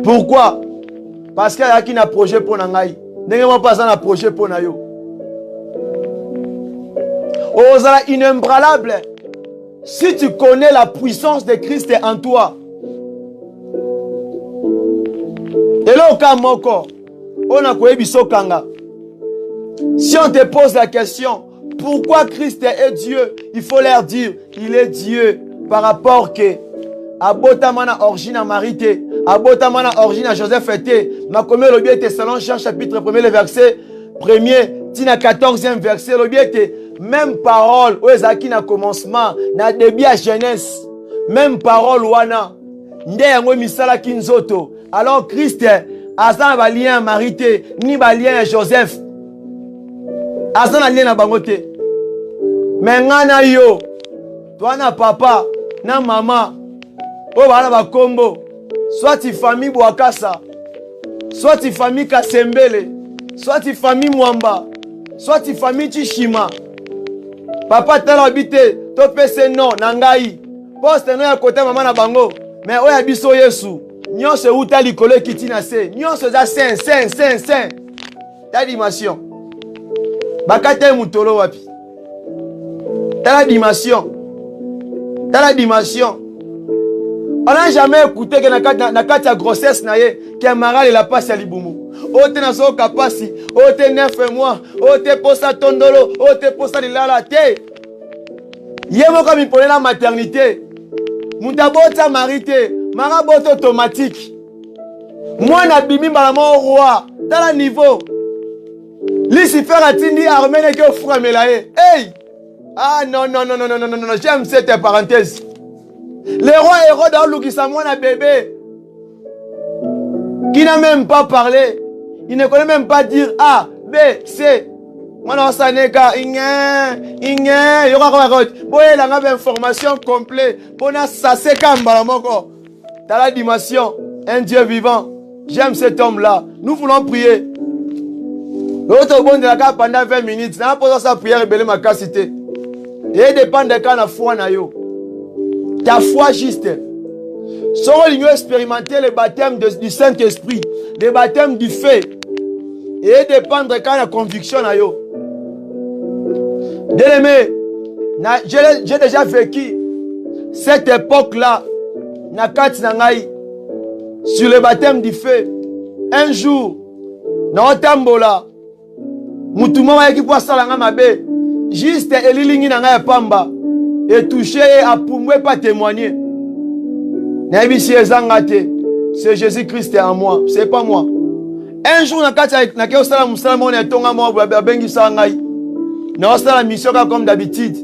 Pourquoi? Parce qu'il y a qui n'a projet pour nangai. N'est-ce pas un projet pour nayo. Ozala inébranlable. Si tu connais la puissance de Christ en toi. Et là au cas moko, on a quoi biso kanga. Si on te pose la question, pourquoi Christ est Dieu? Il faut leur dire, il est Dieu par rapport que Abotamana origine à Marité, Abotamana origine à Joseph était, ma commis le biais Thessaloniciens Jean chapitre 1er le verset 1er, tina 14e verset le biais même parole où ezaki na commencement, na début à Genèse, même parole wana, nde yango misala kinzoto. Alors Christ azan ba lien à Marité, ni ba lien à Joseph. Azan lien na bangote. Mais ngana yo, toi na papa, na maman, oh bana ba kombo, soit tu famille Bouakassa, soit tu famille Kasembele, soit tu famille Mwamba, soit tu famille Chishima. Papa tala habité, to pese non nangai. Poste no ya côté maman na bango, mais oya biso Yesu. Nyonso uta likolo kiti na se, nyonso za saint. Ta dimension. Bakate mutolo wapi. T'as la dimension. On n'a jamais écouté que na kati grossesse na ye que Maral la passe à Libumu. Ote na so kapasi, ote 9 mois, ote posa tondolo, ote posa lilala te. Yemo comme il prenait la maternité. Mutabota marité, maraboto automatique. Moi na bimi balamo roi, dans la niveau. Lucifer a tindi armene que frère melaye. Hey! Ah non, j'aime cette parenthèse. Le roi Hérode a oublié sa moine bébé. Qui n'a même pas parlé. Il ne connaît même pas dire A, B, C. Moi, non, ça n'est qu'à il y aura une information complète. Pour nous, ça c'est comme Balamoko. Dans la dimension, un Dieu vivant. J'aime cet homme-là. Nous voulons prier. L'autre bon de la carte pendant 20 minutes. N'a pas ça prière révéler ma capacité. Et dépend de quand la foi na yo. Ta foi juste. Si on expérimenter le baptême du Saint-Esprit, le baptême du feu, et dépend de quand la conviction na yo. Bien-aimé, j'ai déjà vécu cette époque-là, na kati na ngai, sur le baptême du feu. Un jour, na otambola, mutumo wa ekipo salanga mabe. Juste elilingi na ngai pamba et touché et apumwe pas témoigner. Nabisi ezangate, c'est Jésus-Christ en moi, c'est pas moi. Un jour na kati na ke osala musala mo na tonga mo bengi sangai. Na osala mission comme d'habitude.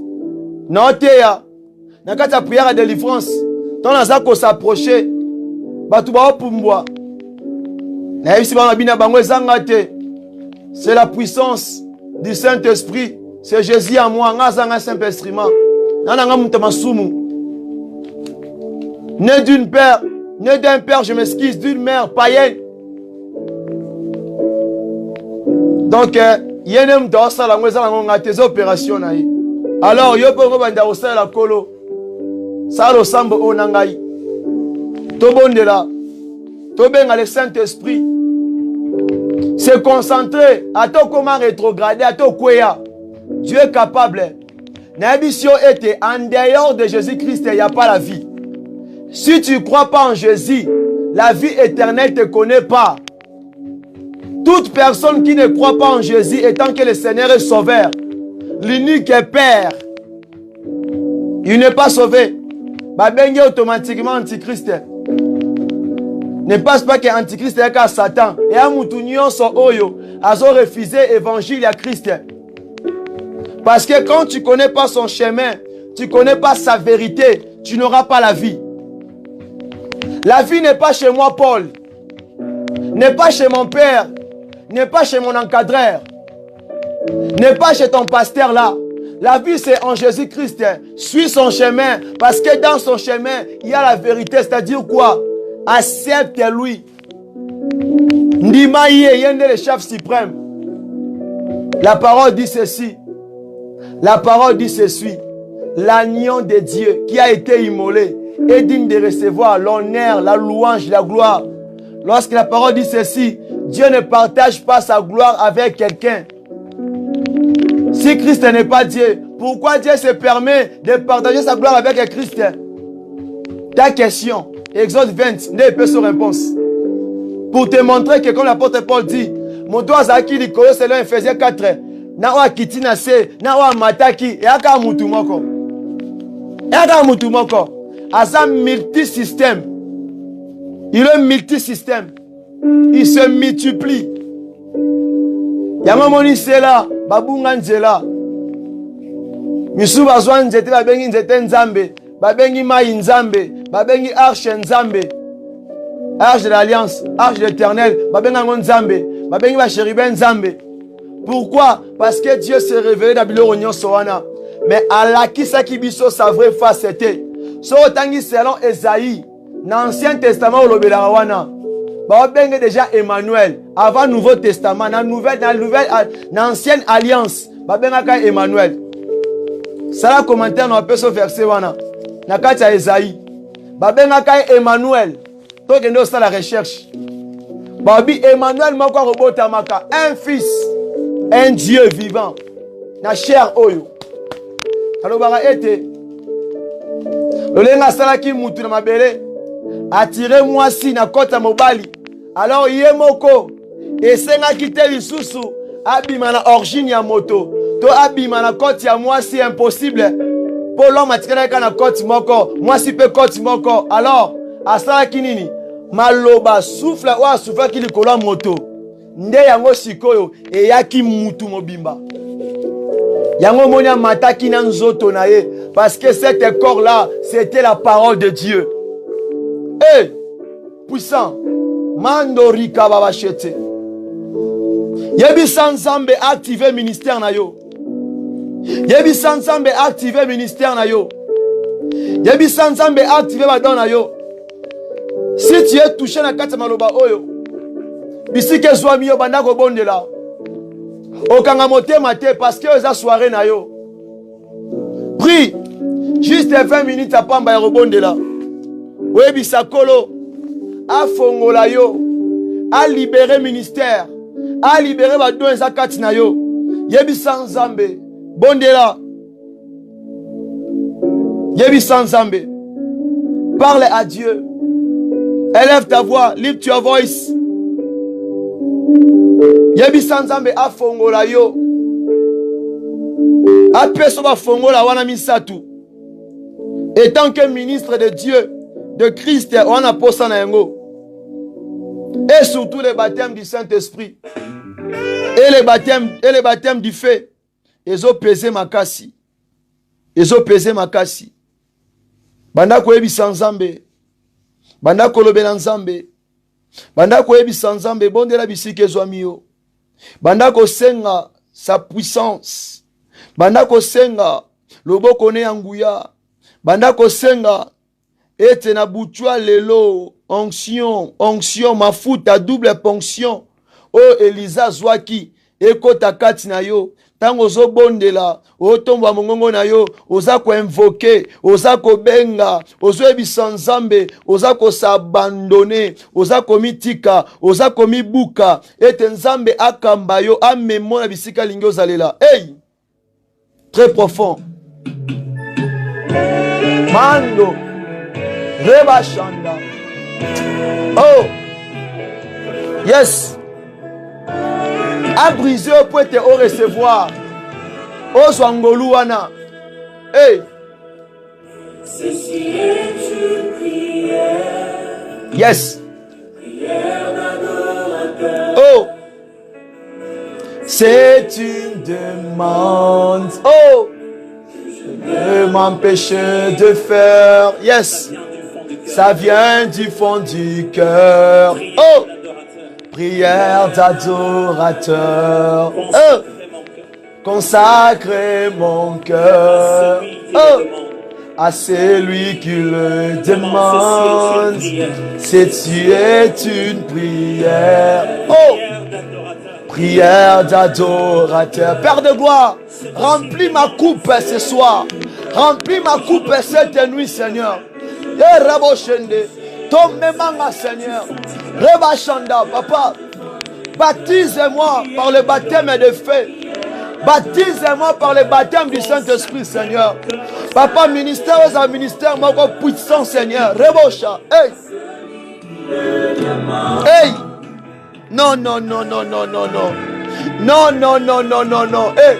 Na oteya na kati ya prière de délivrance. Tant na za ko s'approcher. Batu ba opumbwa. Nabisi ba bina bango ezangate. C'est la puissance du Saint-Esprit. C'est Jésus en moi, un simple instrument. Né d'une père, né d'un père, je m'excuse, d'une mère païenne. Donc, il y a un homme dans tes opérations. Alors, il y a un la colo. Ça ressemble au Nangaï. Tobondela. Tobenga le Saint-Esprit. Se concentrer à toi comment rétrograder, à toi quoi. Dieu est capable. N'ambition était en dehors de Jésus-Christ, il n'y a pas la vie. Si tu ne crois pas en Jésus, la vie éternelle ne te connaît pas. Toute personne qui ne croit pas en Jésus, étant que le Seigneur est sauveur, l'unique Père, il n'est pas sauvé. Babengue automatiquement antichrist. Ne passe pas que antichrist est qu'à Satan. Et à Moutounion son oyo, a refusé l'évangile à Christ. Parce que quand tu ne connais pas son chemin, tu ne connais pas sa vérité, tu n'auras pas la vie. La vie n'est pas chez moi, Paul. N'est pas chez mon père. N'est pas chez mon encadreur. N'est pas chez ton pasteur là. La vie c'est en Jésus-Christ. Suis son chemin. Parce que dans son chemin, il y a la vérité. C'est-à-dire quoi? Accepte-lui. Ndima Yé, Yende le chef suprême. La parole dit ceci. La parole dit ceci. L'agneau de Dieu qui a été immolé est digne de recevoir l'honneur, la louange, la gloire. Lorsque la parole dit ceci, Dieu ne partage pas sa gloire avec quelqu'un. Si Christ n'est pas Dieu, pourquoi Dieu se permet de partager sa gloire avec Christ? Ta question, Exode 20, n'est pas sans réponse. Pour te montrer que comme l'apôtre Paul dit, mon doigt Zaki Likolo, c'est l'un Ephésiens 4. Nawa Kitina se, Nawa Mataki, et Aka Mutumoko. Et Aka Mutumoko. Asa multisystème. Il est multisystème. Il se multiplie. Yamamoni c'est là, Babunga Nzela. Misu bazwa nzete babengi nzete nzambe, babengi mai nzambe, babengi arche nzambe. Arche de l'alliance, arche de l'éternel, babenga nzambe, babengi ba chérubin nzambe. Pourquoi? Parce que Dieu s'est révélé dans Biloro Nyonsoana. Mais Allah qui sa kibiso sa vraie face c'était. So tangi selon Esaïe, dans l'Ancien Testament au Lobelawana. Babengi déjà Emmanuel, avant Nouveau Testament, dans l'Ancienne Alliance, babenga Emmanuel. Ça la commentaire dans le verset wana. Nakata Esaïe. Babenga Emmanuel. Donc nous ça la recherche. Babi Emmanuel moko robota maka, un fils, un Dieu vivant. Na chair oyo. Kalobara ete. Lolenga salaki mutu na mabele. Attirez-moi si na kota mobali. Alors yemoko esenga kite lisusu abima na origine ya moto. To abima na koti ya moi si impossible. Pour l'homme atikana na koti moko, moi si pe koti moko. Alors asalaki nini? Maloba souffle ou souffle qui likolo moto. Nde yango sikoyo e yaki mutu mobimba. Yango monia mataki na nzoto na ye parce que cet corps là, c'était la parole de Dieu. Eh, puissant. Mandorika babachete. Yebi Sanzambe activer ministère na yo. Yebi Sanzambe activer ministère na yo. Yebi Sanzambe activer badon na yo. Si tu es touché na kati maloba oyo, bisike zwami yo banda ko bondela. Okanga motema te parce que eza soirée na yo. Prie juste 20 minutes à pamba ya rebondela. Webi sakolo a fongola yo, a libéré ministère, a libéré badon eza kati na yo. Yebi Sanzambe bondela. Yebi Sanzambe. Parle à Dieu. Élève ta voix, lift your voice. Yebi Sanzambe a fongola yo. A peso ba fongola wana misatu. Étant que ministre de Dieu, de Christ, wana posa na yango. Et surtout les baptêmes du Saint-Esprit. Et les baptêmes du feu. Ezo pesé makasi. Ezo pesé makasi. Banda ko yebi Sanzambe. Banda kolobela nzambe. Banda ko yebi Sanzambe bondela bisike zwami yo. Banda ko senga sa puissance. Banda ko senga loboko ne yanguya. Banda ko senga ete na butwa lelo onction mafuta double ponction. O Elisa zwaki ekota kati na yo. Tango zo bondela, o tomba mongongo na yo, oza ko invoquer, oza ko benga, ozo ebi Sanzambe, oza ko s'abandonner, oza ko mitika, oza ko mibuka, ete nzambe akamba yo, amemo na bisika lingi ozalela. Hey! Très profond. Mando. Reba Shanda. Oh! Yes! A brisé au point au recevoir. Au Swangoluana. Hey. Ceci est une prière. Yes. Prière d'adorateur. Oh. C'est une demande. Oh. Je me peut m'empêcher de faire? Yes. Ça vient du fond du cœur. Oh! Prière d'adorateur. Oh! Consacrer mon cœur. Oh! À celui qui le demande. C'est-tu est une prière. Oh! Prière d'adorateur. Père de gloire, remplis ma coupe ce soir. Remplis ma coupe cette nuit, Seigneur. Tombe-moi, Seigneur. Rebachanda, papa. Baptise-moi par le baptême de feu. Baptise-moi par le baptême du Saint-Esprit, Seigneur. Papa, ministère aux ministères, moi, puissant, Seigneur. Rebocha. Hey. Hey. Non, non, non, non, non, non, non. Non, non, non, non, non, non. Hey.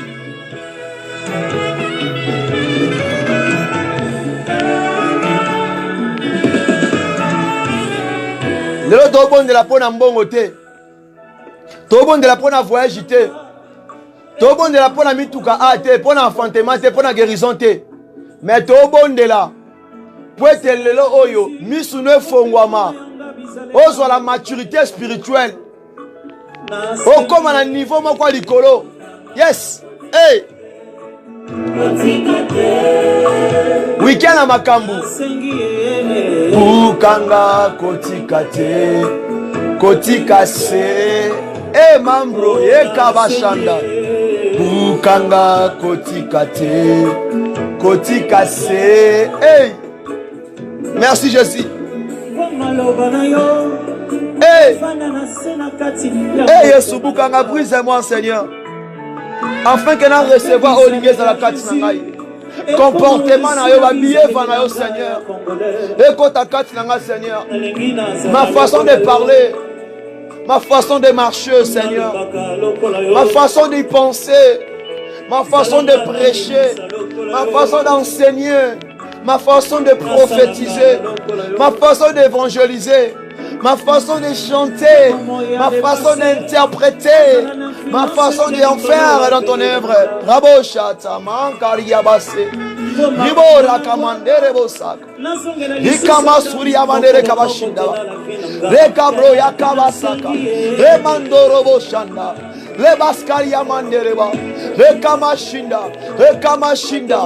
Le tobon de la peau en bon côté. Tobon de la peau en voyage. Tobon de la peau en mitouka ate. Pour l'enfantement, pour la guérison. Mais tobon de la. Pour être le oyo. Misune fongwama. Ozo la maturité spirituelle. Oh, comme à un niveau, moi, quoi, l'icolo. Yes. Hey. Weekend à Makambu. Bukanga kotikate. Kotikase. Eh, mambro. Eh, kabashanda. Bukanga kotikate. Kotikase. Hey. Merci, Jésus. Hey, Yesu Bukanga, brise-moi, Seigneur, afin que nous recevoir au ligue de la Katinangaï. Comportement na yo, habillé na yo, Seigneur. Écoute ta Katinanga, Seigneur. Ma façon de parler, ma façon de marcher, Seigneur. Ma façon d'y penser, ma façon de prêcher, ma façon d'enseigner, ma façon de prophétiser, ma façon d'évangéliser. Ma façon de chanter, ma façon d'interpréter, ma façon d'en faire dans ton œuvre. Raboshata, Mankariabase, Libora Kamandere Bosak, Ikama Surya Mandere Kabashinda, Rekabro Yakabasaka, Remandoro Boshanda. Le baskaria mandereba, le kamashinda,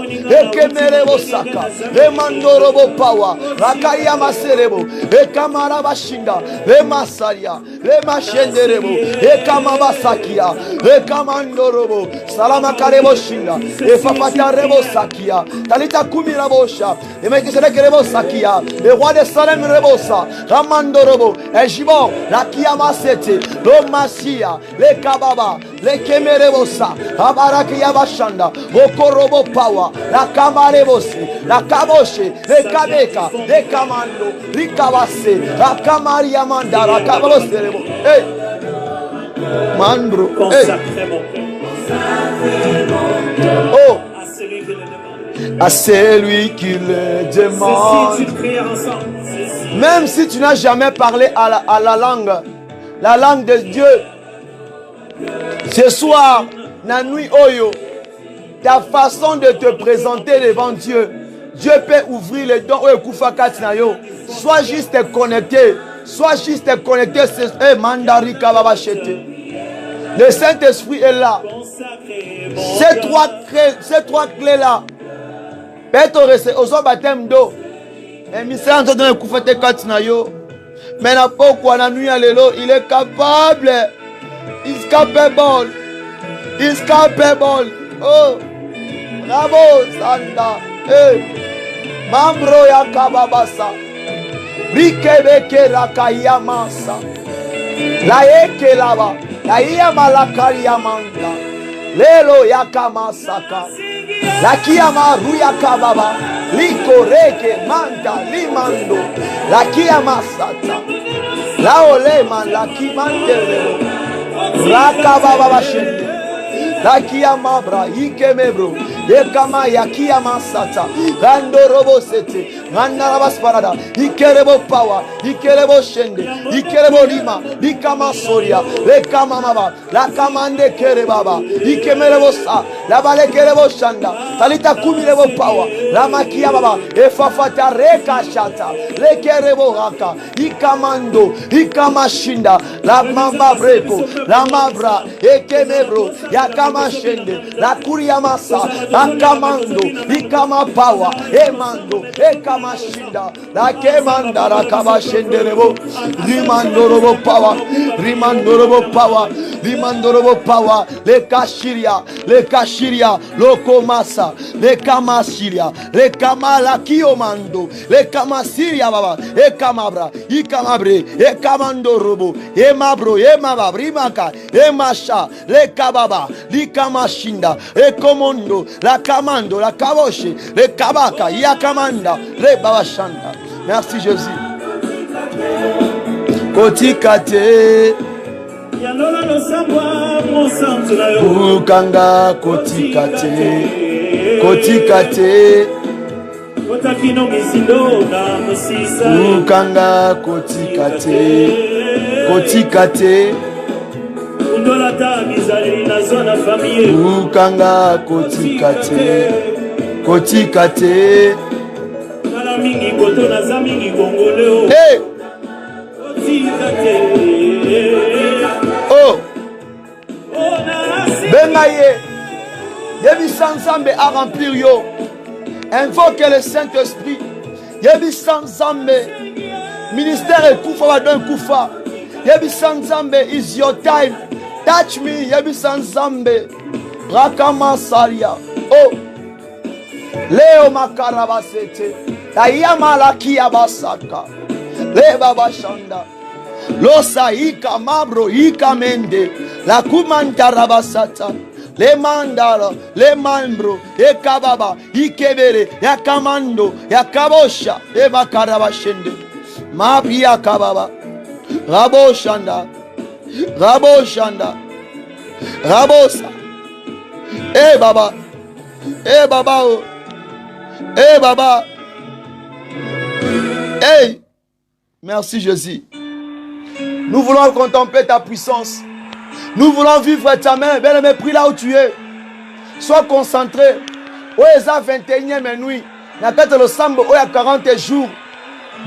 le kemerebo saka, le mandorobo pawa, la kaya maserebo, le kamarabashinda, le masaria, le machenderebo, le kamabasakia, le kamandorobo, salama karebo shinda, le papatarebo sakia, talita kumirabosha, le mekiserebo sakia, le roi de Salem rebosa, ramandorobo, et jibon, la kiamasete, le masia, le kababa. Le kemerebosa, abaraki yabashanda, okorobo power, la kamarebosi, la kaboshe, le kabeka, le kamando, likabase, la kamaria manda, la kaboserebo. Hey, mandro, hey. Oh, à celui qui le demande. Même si tu n'as jamais parlé à la langue de Dieu. Ce soir, la nuit oyo, ta façon de te présenter devant Dieu, Dieu peut ouvrir les dons. Sois juste connecté. Sois juste connecté. Le Saint-Esprit est là. Ces trois clés-là. Peut-être au baptême d'eau. Mais n'a pas quoi la nuit à l'élo, il est capable. Is capable. Is capable. Oh. Bravo, Sanda. Hey. Mambro ya kababasa. Rikebeke rakayamasa. La eke lava. La yama la kariyamanda. Lelo yakamasaka. La kiyama ruya kababa. Liko reke manda limando. La kiyamasata. La olema la kimandele. Rakababa shende. Lakia mabra ikemebro. Ekama yakia masata. Rando robo sete. Randarabas parada. Ikerebo power. Ikerebo shende. Ikerebo lima. Ikama soria. Le kamamaba. La kamande kerebaba. Ikemerebo sa. La bale kerebo shanda. Talita kumirebo power. La makia baba. Efafata reka shata. Le kerebo raka. Ikamando. Ikamashinda. La mamba breko. La mabra. Ekemebro. Yakama shende. La kuriamasa. Akamando. Ikama power. Emando. Ekamashinda. La kemanda. Rakaba shenderebo. Rimandorobo power. Rimandorobo power. Rimandorobo power. Le kashiria. Le kashiria. Lokomasa. Le kamashiria. Le kamala kiomando. Le kamasiria baba. E kamabra. I kamabre. E kamandorobo. E mabro. E mababrimaka. E masha. Le kababa. Li kamashinda. E komondo. La kamando. La kaboshe. Le kabaka. Ya kamanda. Le babashanda. Merci Jésus. Kotikate. Ukanga kotikate. Kotikate. Ukanga kotikate. Kotikate. Ukanga kotikate. Kotikate. Hey! Oh! Bengaye! Yebi Sanzambe a remplir yo. Invoque le Saint-Esprit. Yebi Sanzambe. Ministère et Koufa d'un Koufa. Yebi Sanzambe is your time. Touch me. Yebi Sanzambe. Rakama Saria. Oh! Leo makarabasete. Tayama la kiabasaka. Le baba shanda. Losa ika mabro ika mende. La kumanta rabasata. Le mandala, le mambro, e kababa, ikebere, ya kamando, ya kabosha, e makarabashende. Mapia kababa. Rabo shanda. Rabo shanda. Rabosa. Eh baba. Eh baba. Eh baba. Hey. Merci Jésus. Nous voulons contempler ta puissance. Nous voulons vivre ta main. Bien-aimé, prie là où tu es. Sois concentré. Où est la 21e nuit? Il y a peut-être le sambo. Où il y a 40 jours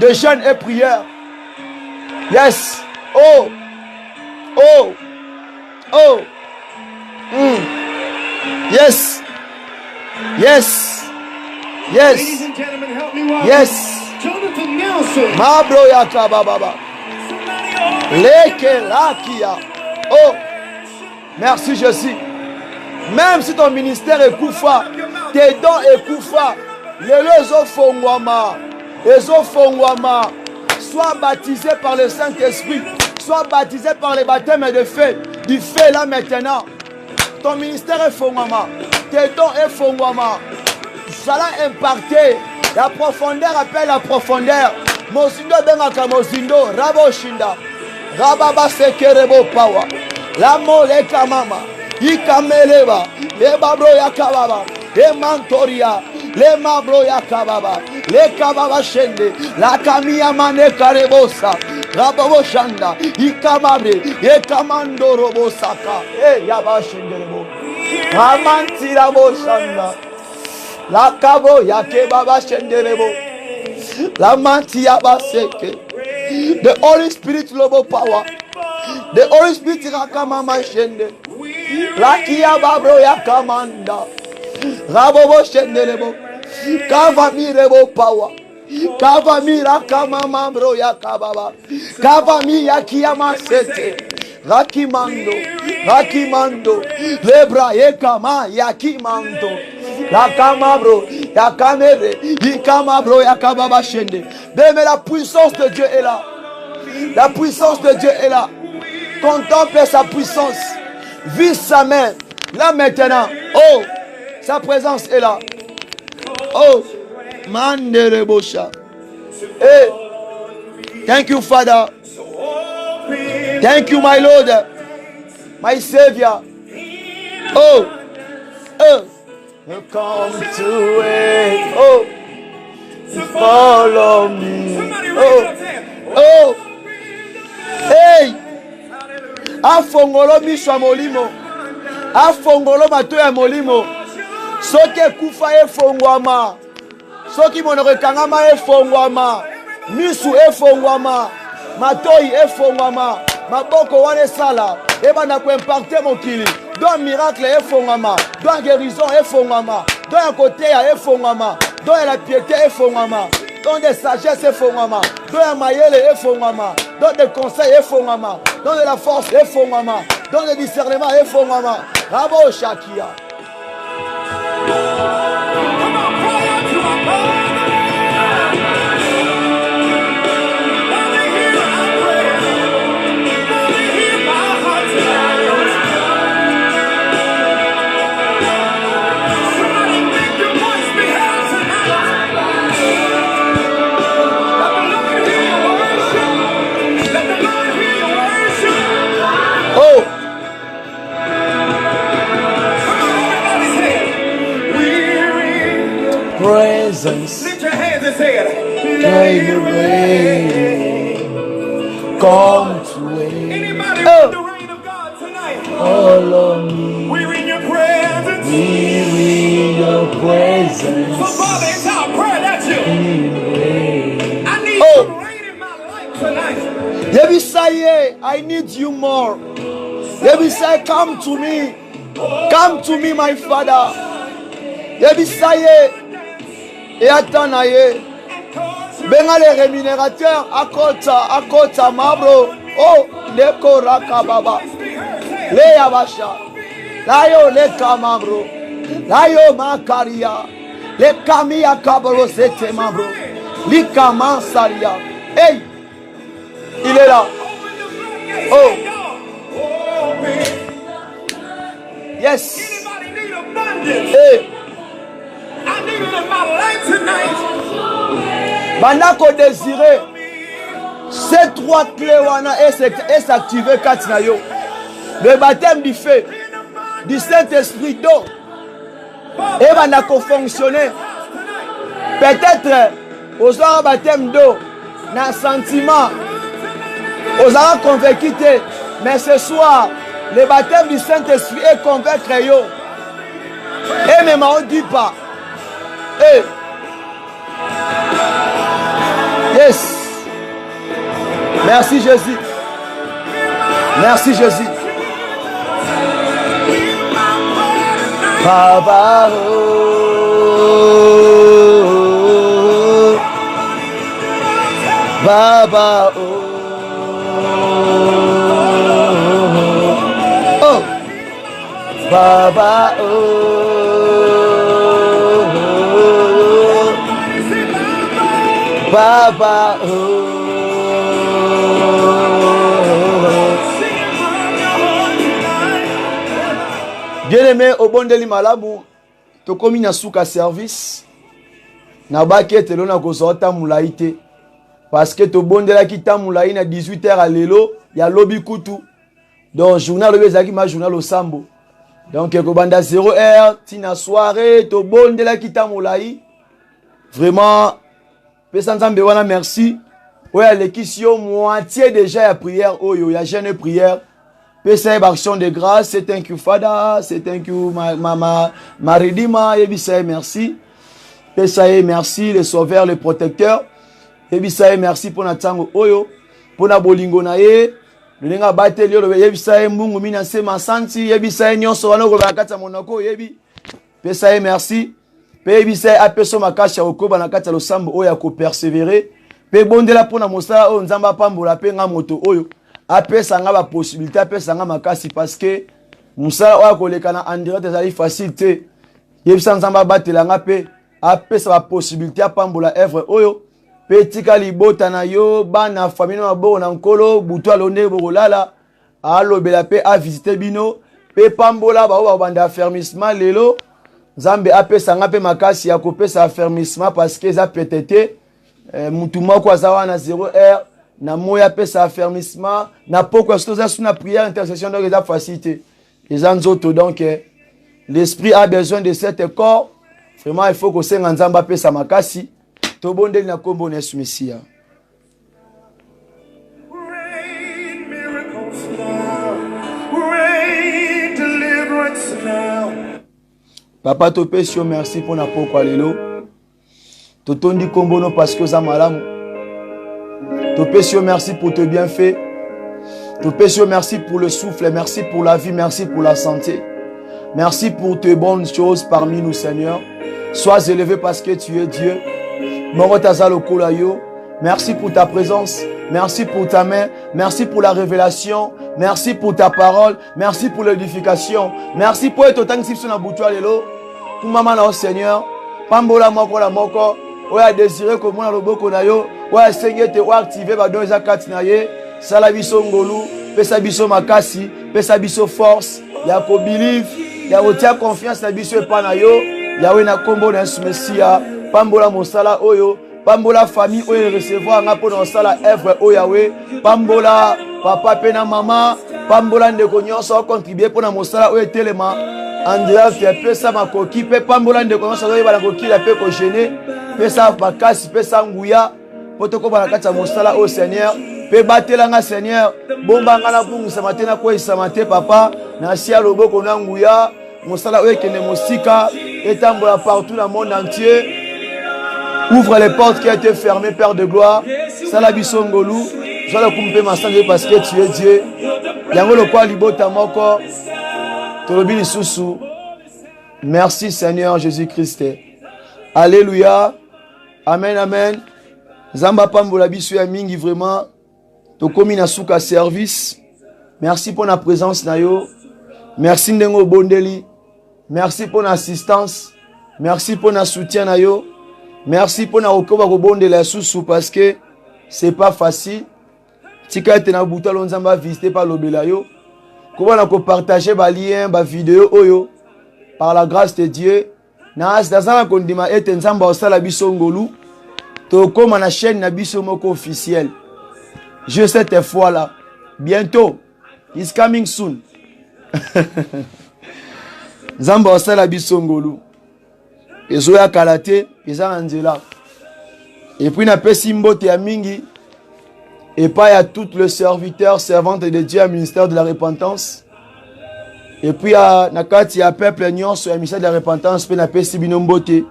de jeûne et prière. Yes. Oh. Oh. Oh. Yes. Yes. Yes. Yes. Mabro yakaba baba. Leke lakia. Oh. Merci Jésus. Même si ton ministère est koufa, tes dons est koufa, les ofongwama, les ofongwama, sois baptisé par le Saint-Esprit, sois baptisé par les baptêmes de feu, du feu là maintenant. Ton ministère est fongwama, tes dons est fongwama, ça l'a impacté. La profondeur appelle la profondeur. Mosindo bengaka mosindo, rabo shinda, rababa sekerebo power. La mole kamama, ikameleba, le babro yakababa, le mantoria, le mabro yakababa, le kababa shende, la kamia mane karebosa, rababo shanda, ikamabre, ekamando robosaka, yaba shenderebo, amanti rabo shanda, la kabo yakebaba shenderebo, la manti yaba seke, the Holy Spirit lobo power. The Holy Spirit rakamama shende. Lakia babro yakamanda. Rabobo shende lebo. Kava mi rebo power. Kava mi rakamama bro yakababa. Kava mi yakiyama sete. Rakimando. Rakimando. Lebra yekama yakimando. Yakama bro. Yakamere. Yikama bro yakababa shende. Mais la puissance de Dieu est là. La puissance de Dieu est là. Contemple sa puissance. Vise sa main. Là maintenant. Oh, sa présence est là. Oh, Manderebosha. Hey, thank you, Father. Thank you, my Lord, my Savior. Oh, come to it. Oh, follow me. Somebody raise Oh, up there. oh, hey, afongolo miso ya molimo, afongolo mato ya molimo. Soki ekufa efongwama, soki monoko ekangama efongwama, misu efongwama, matoi efongwama, maboko wana esala ebanda koimpacte mokili. Don miracle efongwama, don guérison efongwama, don ya koteya efongwama, don ya la piété efongwama, don de sagesse efongwama, don ya mayele efongwama, don de conseil efongwama, don de la force efongwama, don de discernement efongwama. Bravo Shakia. Come on, cry out to our Father. Father, hear our prayer. Father, hear my heart tonight. Somebody make your voice be heard tonight. Let the Lord hear your worship. Let the Lord hear your worship. Oh, Come on, everybody say it. Weary. presence. Lift your hands and say it. Let the rain come to rain. Anybody Oh. want the rain of God tonight? All of me, We're in your presence. in your So, presence. Father, it's our prayer. That's you. I need Oh. some rain in my life tonight. Yebisaye, I need you more. Yebisaye, come to me. Come to me, my Father. Yebisaye, et attanaye. Benga les rémunérateurs, akota, mabro. Oh, le koraka baba. Le yabasha. Layo le kamabro. Layo makaria. Le kamia kabro sete mabro. Likama saria. Hey, il est là. Oh, yes. Anybody need abundance? Hey, I need it in my life tonight. bandako désirer. Ces trois clés wana est s'activer katina yo. Le baptême du feu, du Saint-Esprit d'eau. Et bandako fonctionner. Peut-être aux un baptême d'eau, na sentiment, aux un convaincu, mais ce soir, le baptême du Saint-Esprit est convaincre yo. Et même on dit pas. Hey. Yes. Merci Jésus. Merci Jésus. Baba, oh, Baba, oh, oh, Baba, oh, Baba, oh. Bien-aimé, au bon deli malamu, to komi na suka service, na baki te lona kozota mulaite, parce que to bondela ki ta mulai na 18h à lelo, ya lobi kutu, donc journal lobi zaki ma journal au sambo, donc ko banda 0h, tina soirée, to bondela ki ta mulai, vraiment, pesa nzambe wana merci, ouais l'équision moitié déjà ya prière, oyo ya jeûne prière. Pesa action de grâce, c'est thank you Father, c'est thank you ma Redeemer, et merci. Pesa merci le sauveur, le protecteur. Et merci pour notre tango oyo, pour na bolingo na ye, le nenga batelio le yebisa mungu mina se masanti, yebisa nyonso wana ko bakata monoko yebi. Pesa merci. Pe yebisa apeso makasha okoba na kata lo sambo oya ko persévérer. Pe bondela pour na mosala o nzamba pambola pe nga moto oyo. Apesa nga ba possibilité, apesa nga makasi parce que musala oya koleka na en ezali facile te. Yebisa nzamba batela nga pe apesa ba possibilité apambola œuvre oyo. Petika libota na yo bana famille na bo na nkolo butu alonde bokolala alobela pe a visiter bino pe pambola ba banda affermissement lelo Nzambe apesa nga pe makasi ya kopesa affermissement parce que za peut-être mutu moko azawa na 0h na moya pesa affermissement na poko stoza suna prière intercession donc eza facilité les nzoto donc l'esprit a besoin de cet corps vraiment il faut que senga Nzamba pesa makasi tobondeli na kombo na Yesu Mesia. Rain miracles now. Rain deliverance now. Papa topesi yo merci pour na pokwa lelo. Totondi kombo no parce que oza malamu. Topesi yo merci pour tes bienfaits. Topesi yo merci pour le souffle, merci pour la vie, merci pour la santé. Merci pour tes bonnes choses parmi nous, Seigneur. Sois élevé parce que tu es Dieu. Merci pour ta présence. Merci pour ta main. Merci pour la révélation. Merci pour ta parole. Merci pour l'édification. Merci pour être autant que si na boutoir lelo. Pour maman Seigneur. Pambola moko la moko. Oya désiré comme na loboko na yo. Oya Seigneur te activer ba deux akati na ye. Sala biso ngolu, pesa biso makasi, pesa biso force. Ya ko believe, ya otia confiance na biso epa na yo. Yawe na kombo na Yesu Mesia. Pambola mosala oyo. Pambola famille oyo recevoir nga po na osala œuvre oyo Yawe. Pambola papa pe na mama. Pambola ndeko nyonso contribuer po na mosala oyo telema. Andrea te pesa makoki pe pambola ndeko nyonso oyo bana koki la pe ko gêner. Pesa bakasi pesa nguya. Potoko bana kata mosala oyo Seigneur. Pe batelanga Seigneur. Bomba nga na bungisa matena ko isamate papa. Na sia loboko na nguya. Mosala oyo kende mosika. Étambola partout dans le monde entier. Ouvre les portes qui ont été fermées, Père de gloire. Salabiso ngolu. Je vais couper ma santé parce que tu es Dieu. Yango le kwa libota moko. Tolobi lisusu. Merci Seigneur Jésus-Christ. Alléluia. Amen, amen. Zamba pambola biso ya mingi vraiment. Tokomi na suka service. Merci pour la présence na yo. Merci ndengo bondeli. Merci pour l'assistance. Merci pour le soutien na yo. Merci pour na okoba kobonde la susu parce que c'est pas facile. Tika ete na buta lonzamba visiter par lobela yo. Comment na ko partager ba lien, ba vidéo oyo par la grâce de Dieu. Na as dazana kondima ete nzamba osala biso ngolu. To koma na chaîne na biso moko officiel. Je cette fois là. Bientôt. It's coming soon. Nzamba osala biso ngolu. Ezoya kalate, eza anzela. Et puis na pesi mbote ya mingi. Et pas à tous les serviteurs, servantes de Dieu, au ministère de la repentance. Et puis à nakati ya peuple nyonso ya ministère de la repentance, pe na pesi bino mbote.